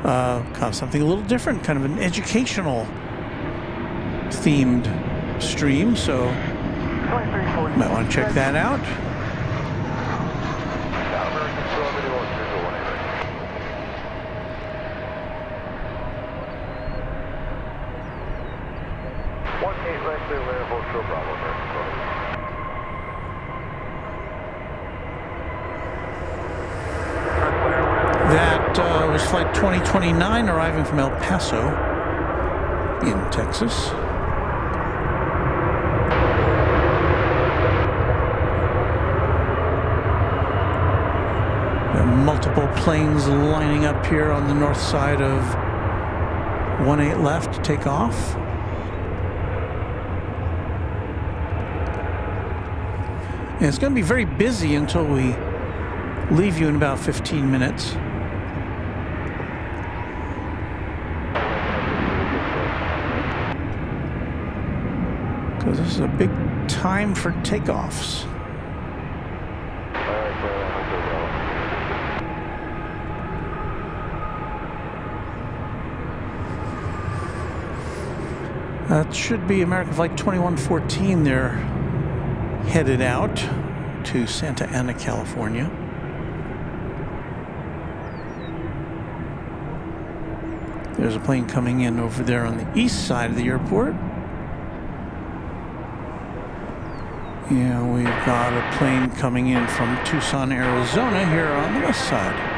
E: Kind of something a little different, kind of an educational themed stream. So Might want to check that out. That was flight 2029 arriving from El Paso in Texas. There are multiple planes lining up here on the north side of 18 left to take off. And it's going to be very busy until we leave you in about 15 minutes. Because this is a big time for takeoffs. That should be American Flight 2114. They're headed out to Santa Ana, California. There's a plane coming in over there on the east side of the airport. And we've got a plane coming in from Tucson, Arizona here on the west side.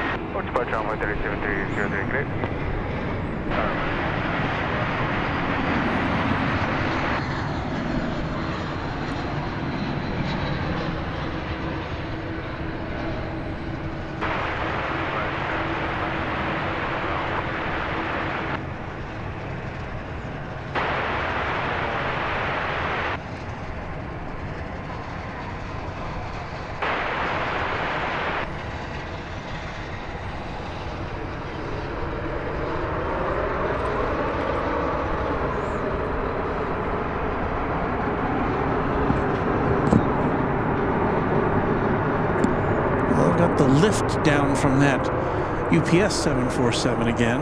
E: Got the lift down from that UPS 747 again.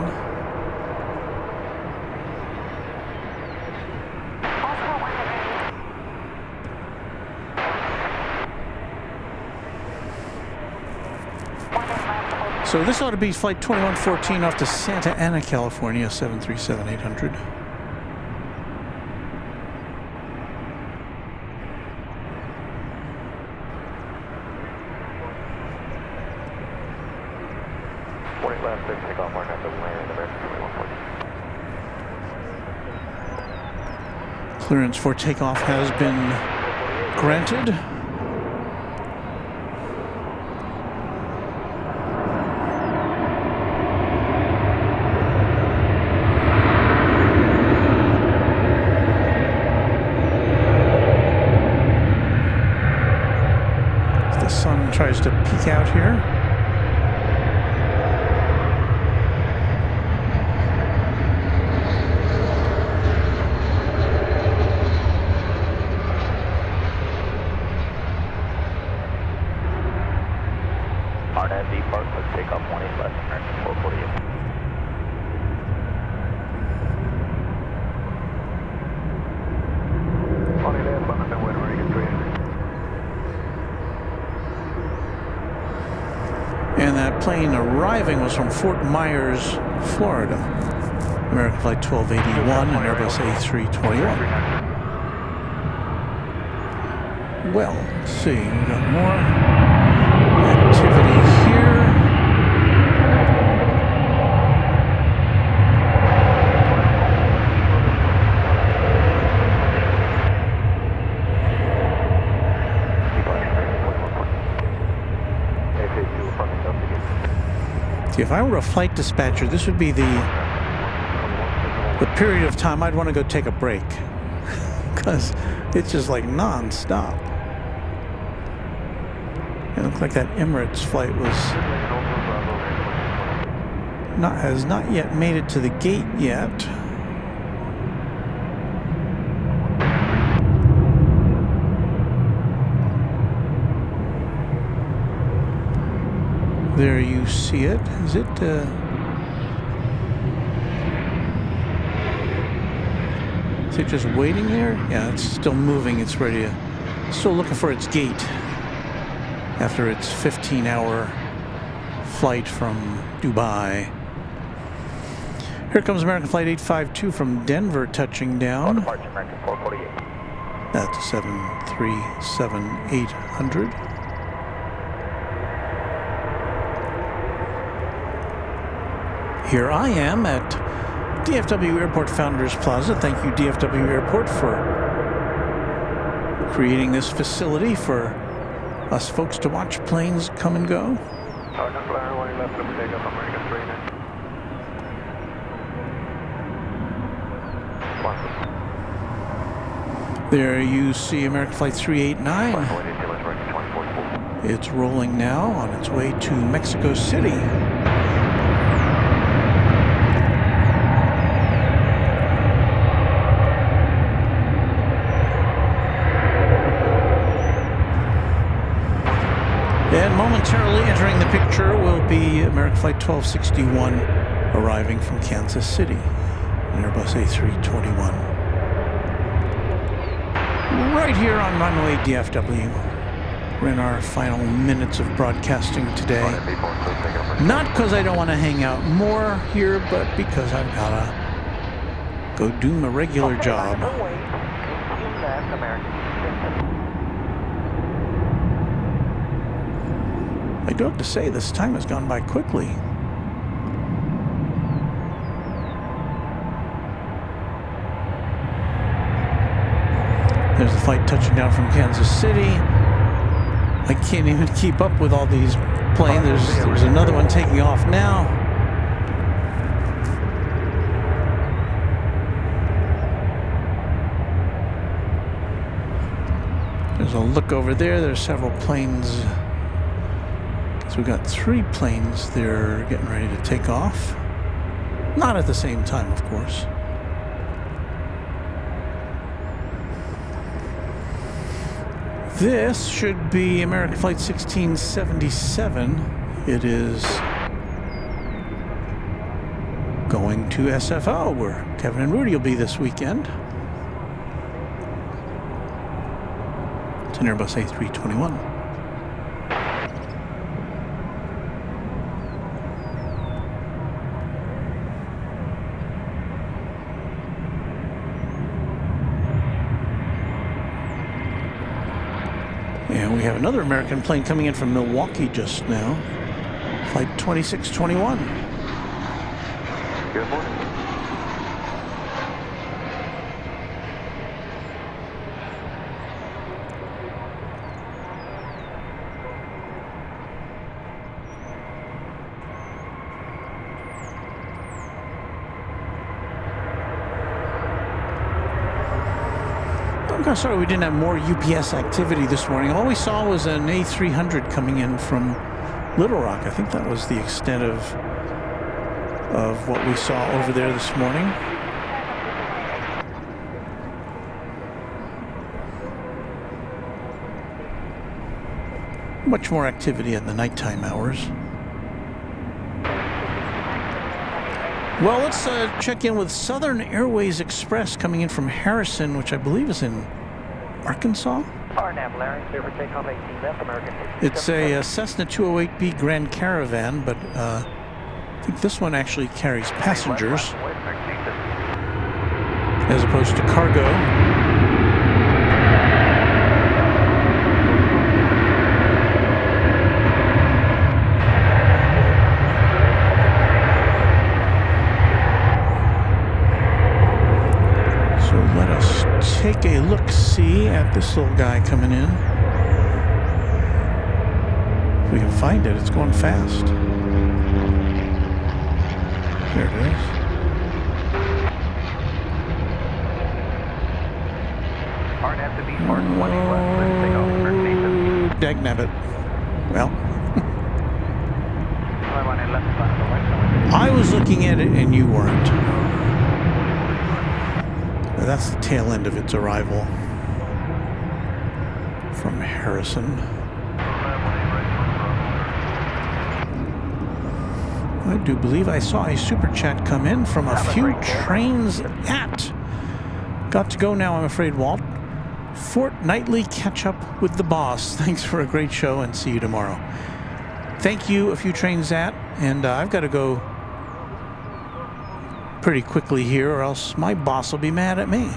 E: So this ought to be flight 2114 off to Santa Ana, California, 737-800. Clearance for takeoff has been granted. The sun tries to peek out here. And that plane arriving was from Fort Myers, Florida. American Flight 1281 and Airbus A321. Well, let's see, we got more activity here. See, if I were a flight dispatcher, this would be the period of time I'd want to go take a break, because it's just like non-stop. It looks like that Emirates flight has not yet made it to the gate yet. There you see it. Is it? Is it just waiting there? Yeah, it's still moving. It's ready to Still looking for its gate after its 15-hour flight from Dubai. Here comes American Flight 852 from Denver touching down.
J: Departure American 448.
E: That's 737-800. Here I am at DFW Airport Founders Plaza. Thank you, DFW Airport, for creating this facility for us folks to watch planes come and go. There you see American Flight 389. It's rolling now on its way to Mexico City. And momentarily entering the picture will be American Flight 1261 arriving from Kansas City, an Airbus A321. Right here on Runway DFW. We're in our final minutes of broadcasting today. Not because I don't want to hang out more here, but because I've got to go do my regular job. I do have to say, this time has gone by quickly. There's the flight touching down from Kansas City. I can't even keep up with all these planes. There's another one taking off now. There's a look over there. There's several planes. So we've got 3 planes. They're getting ready to take off. Not at the same time, of course. This should be American Flight 1677. It is going to SFO, where Kevin and Rudy will be this weekend. It's an Airbus A321. And we have another American plane coming in from Milwaukee just now. Flight 2621.
J: Good morning.
E: I'm kind of sorry we didn't have more UPS activity this morning. All we saw was an A300 coming in from Little Rock. I think that was the extent of what we saw over there this morning. Much more activity at the nighttime hours. Well, let's check in with Southern Airways Express coming in from Harrison, which I believe is in Arkansas. It's a Cessna 208B Grand Caravan, but I think this one actually carries passengers as opposed to cargo. Take a look-see at this little guy coming in. If we can find it, it's going fast. There it is. Oh, dagnabbit. Well. I was looking at it and you weren't. That's the tail end of its arrival from Harrison. I do believe I saw a super chat come in from a few trains at. Got to go now, I'm afraid, Walt. fortnightly catch-up with the boss. Thanks for a great show, and see you tomorrow. Thank you, a few trains at, and I've got to go pretty quickly here, or else my boss will be mad at me.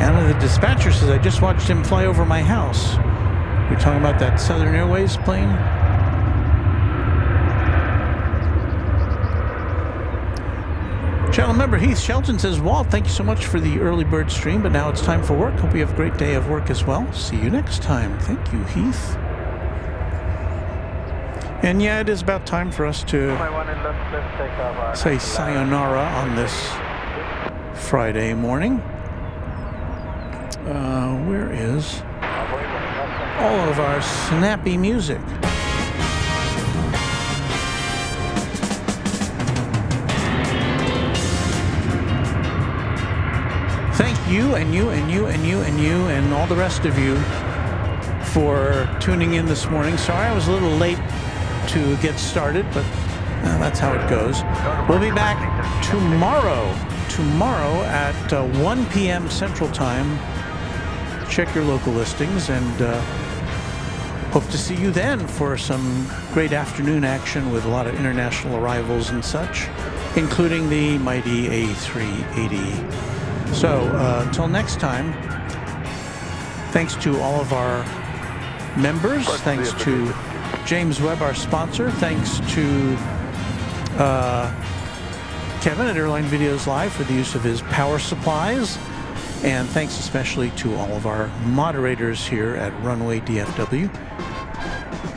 E: And the dispatcher says, I just watched him fly over my house. You're talking about that Southern Airways plane? Channel member Heath Shelton says, Walt, thank you so much for the early bird stream, but now it's time for work. Hope you have a great day of work as well. See you next time. Thank you, Heath. And yeah, it is about time for us to say sayonara on this Friday morning. Where is all of our snappy music? Thank you and you and you and you and you and all the rest of you for tuning in this morning. Sorry I was a little late to get started, but that's how it goes. We'll be back tomorrow at 1 p.m. Central Time. Check your local listings, and hope to see you then for some great afternoon action with a lot of international arrivals and such, including the mighty A380. So until next time, thanks to all of our members, thanks to James Webb, our sponsor, thanks to Kevin at Airline Videos Live for the use of his power supplies, and thanks especially to all of our moderators here at Runway DFW.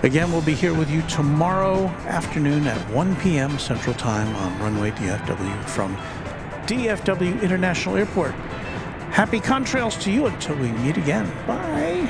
E: Again, we'll be here with you tomorrow afternoon at 1 p.m. Central Time on Runway DFW from DFW International Airport. Happy contrails to you until we meet again. Bye.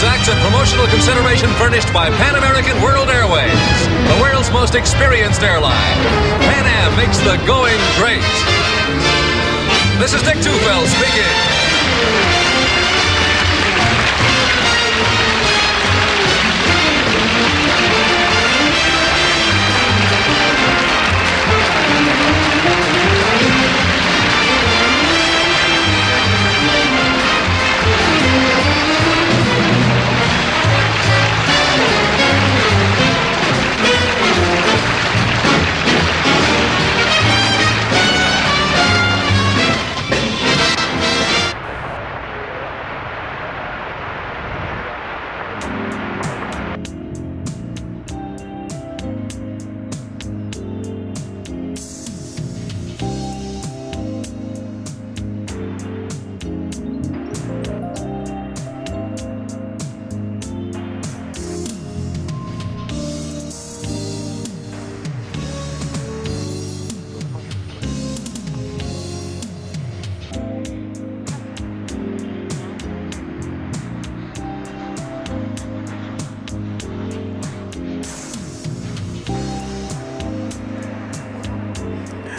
L: Acts and promotional consideration furnished by Pan American World Airways, the world's most experienced airline. Pan Am makes the going great. This is Dick Tufeld speaking.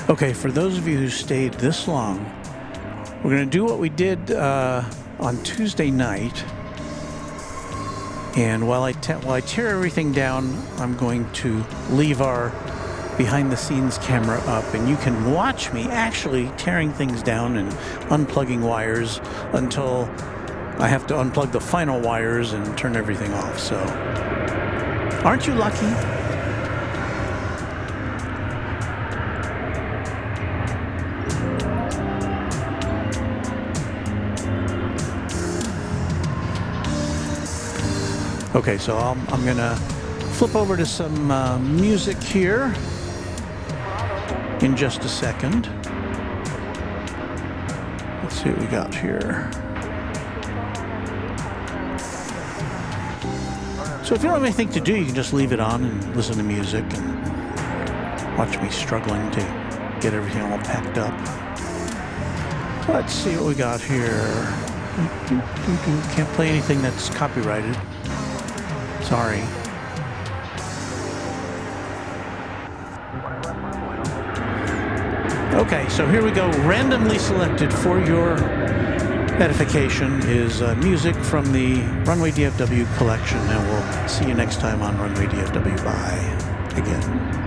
E: Okay, for those of you who stayed this long, we're going to do what we did on Tuesday night. And while I tear everything down, I'm going to leave our behind-the-scenes camera up, and you can watch me actually tearing things down and unplugging wires until I have to unplug the final wires and turn everything off. So, aren't you lucky? Okay, so I'm gonna flip over to some music here in just a second. Let's see what we got here. So if you don't have anything to do, you can just leave it on and listen to music and watch me struggling to get everything all packed up. Let's see what we got here. Can't play anything that's copyrighted. Sorry. Okay, so here we go. Randomly selected for your edification is music from the Runway DFW collection, and we'll see you next time on Runway DFW. Bye again.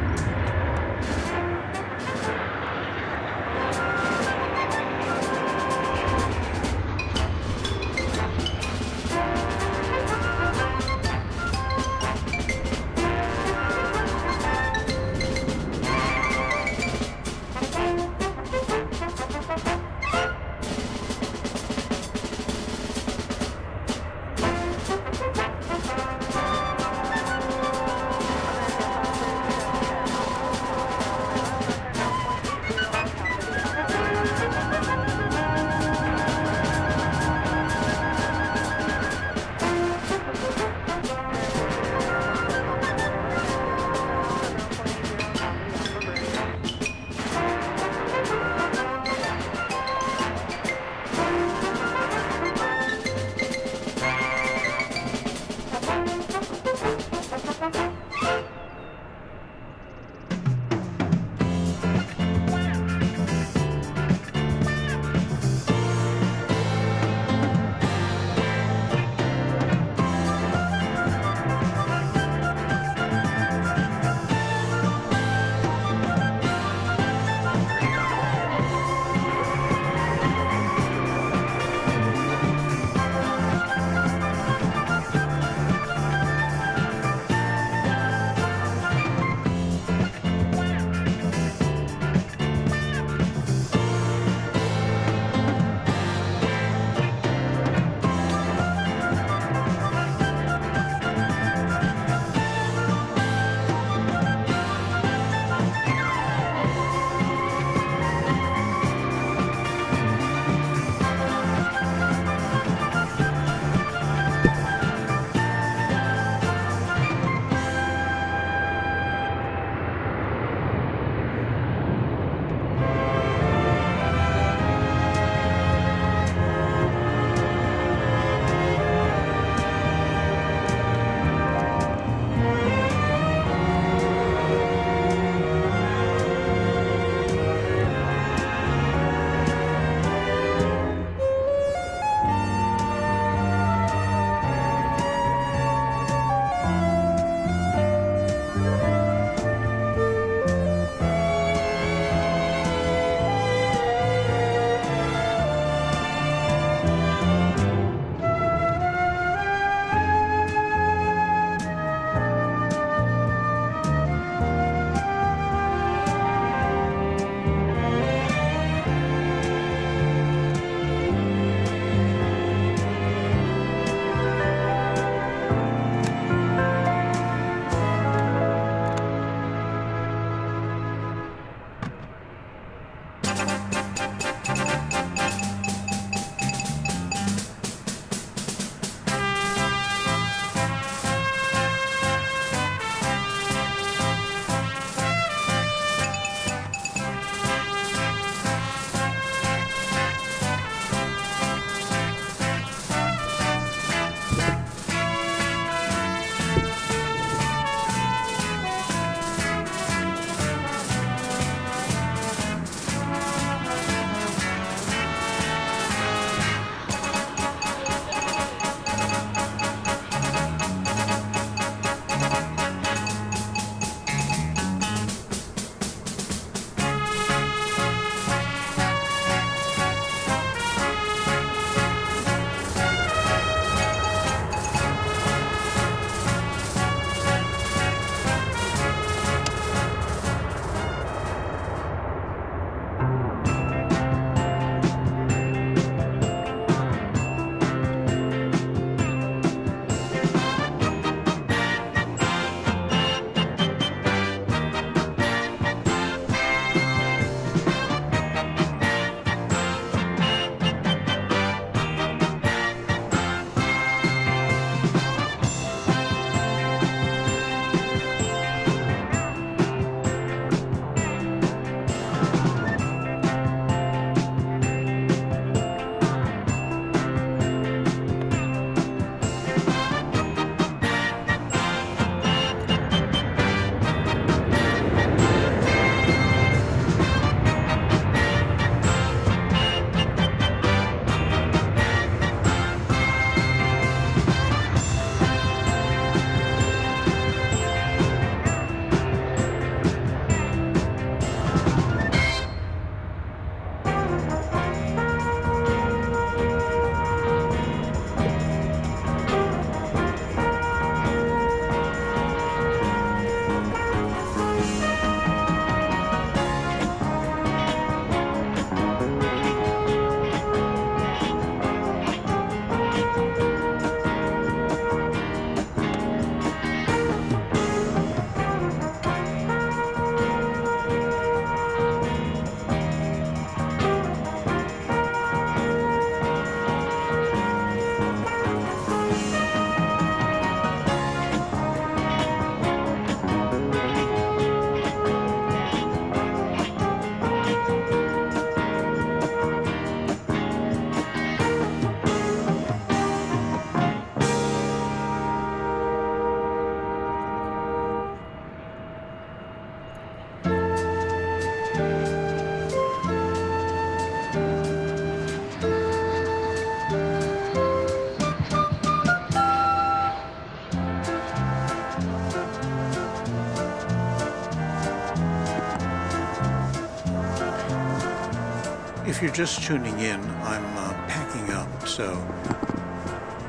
E: If you're just tuning in, I'm packing up, so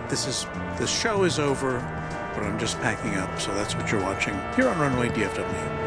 E: the show is over, but I'm just packing up, so that's what you're watching here on Runway DFW.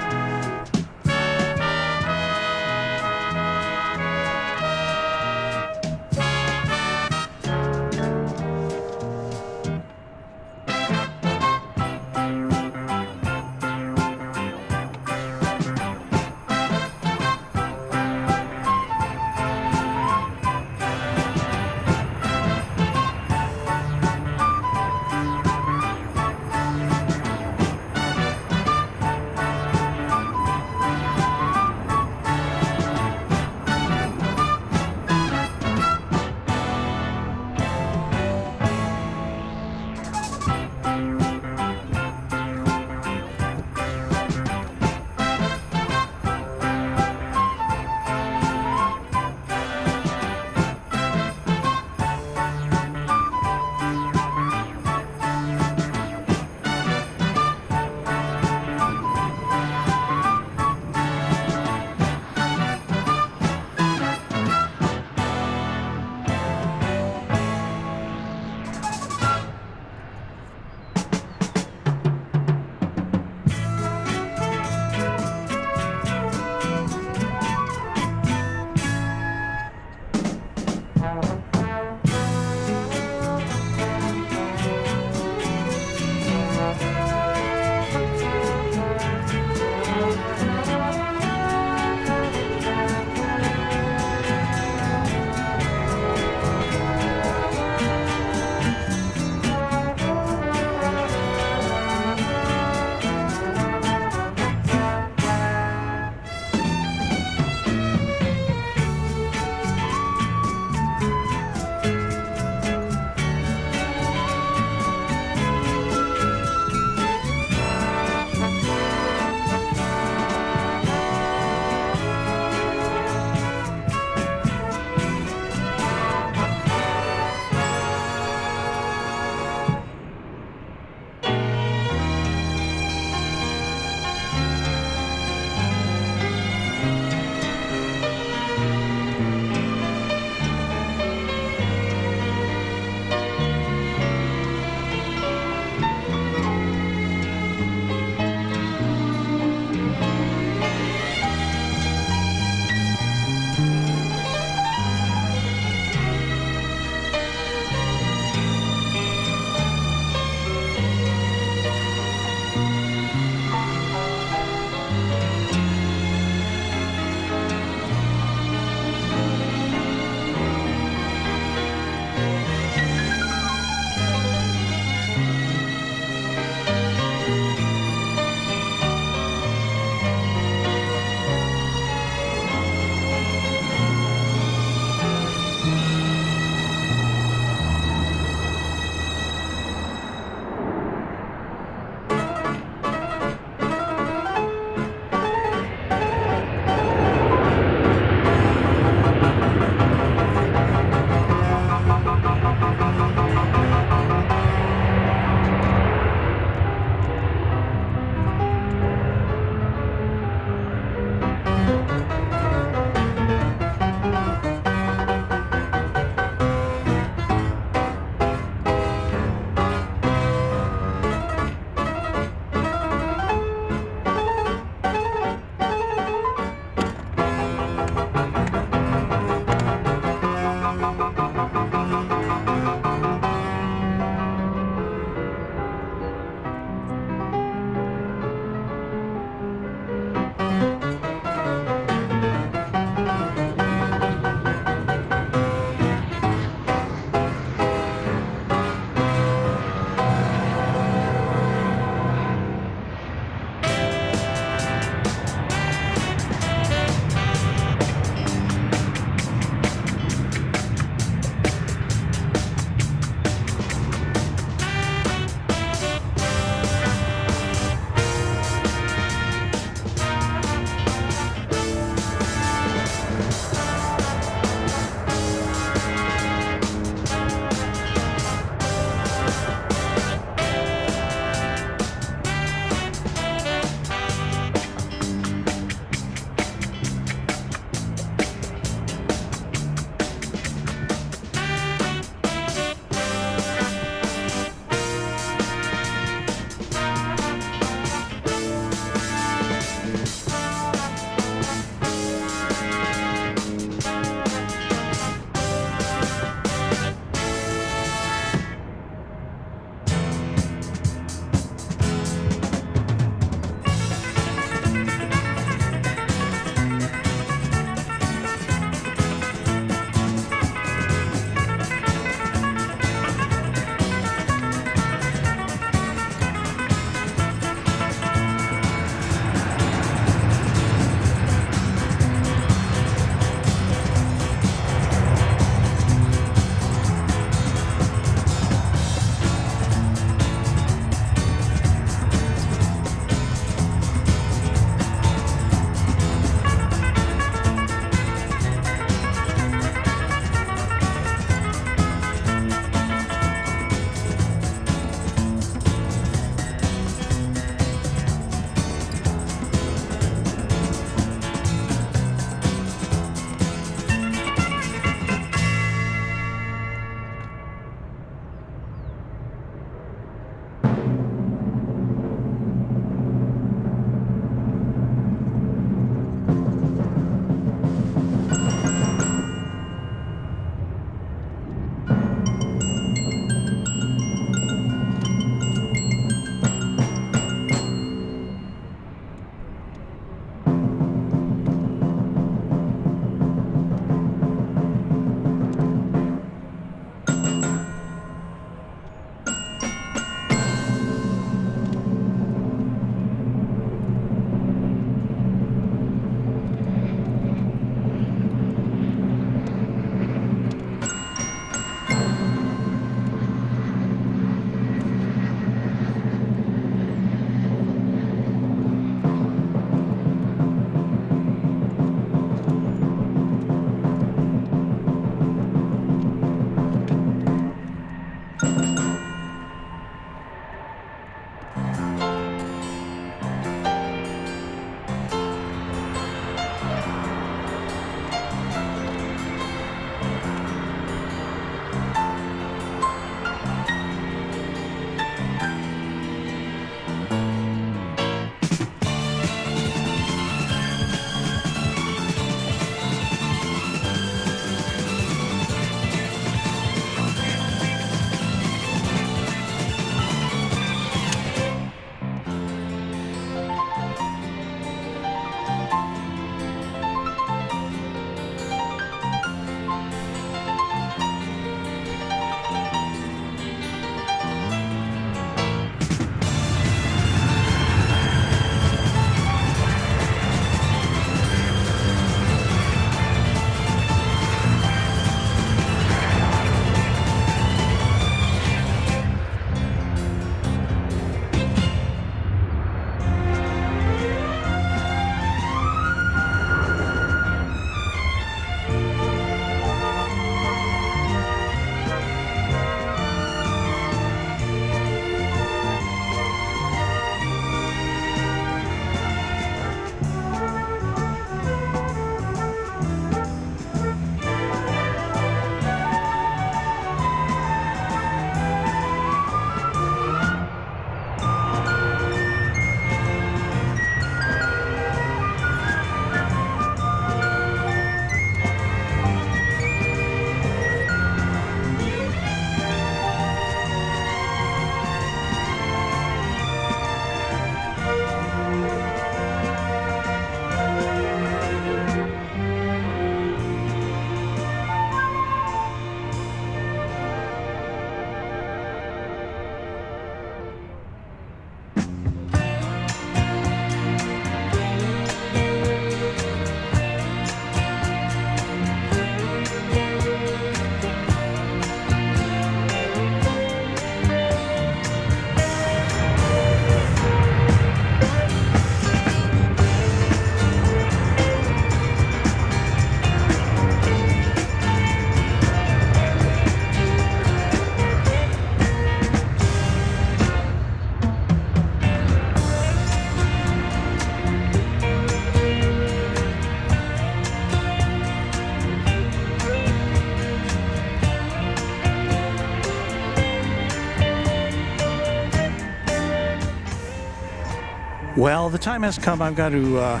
E: Well, the time has come. I've got to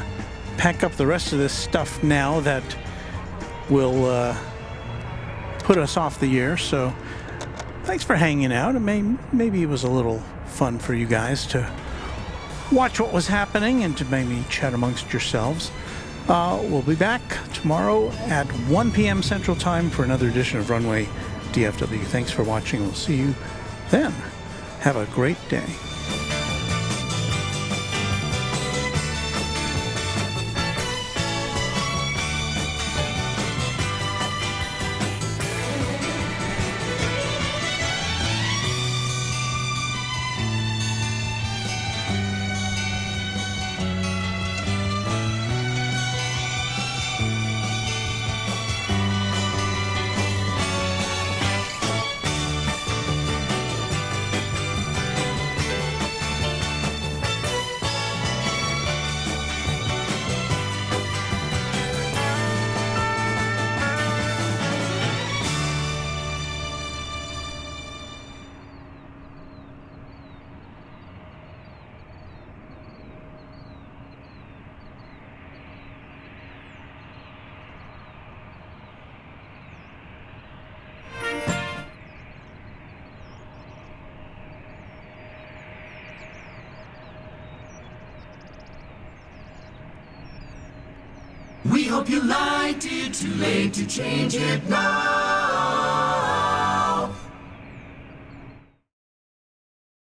E: pack up the rest of this stuff now that will put us off the air. So thanks for hanging out. Maybe it was a little fun for you guys to watch what was happening and to maybe chat amongst yourselves. We'll be back tomorrow at 1 p.m. Central Time for another edition of Runway DFW. Thanks for watching. We'll see you then. Have a great day.
K: We hope you liked it, too late to change it now.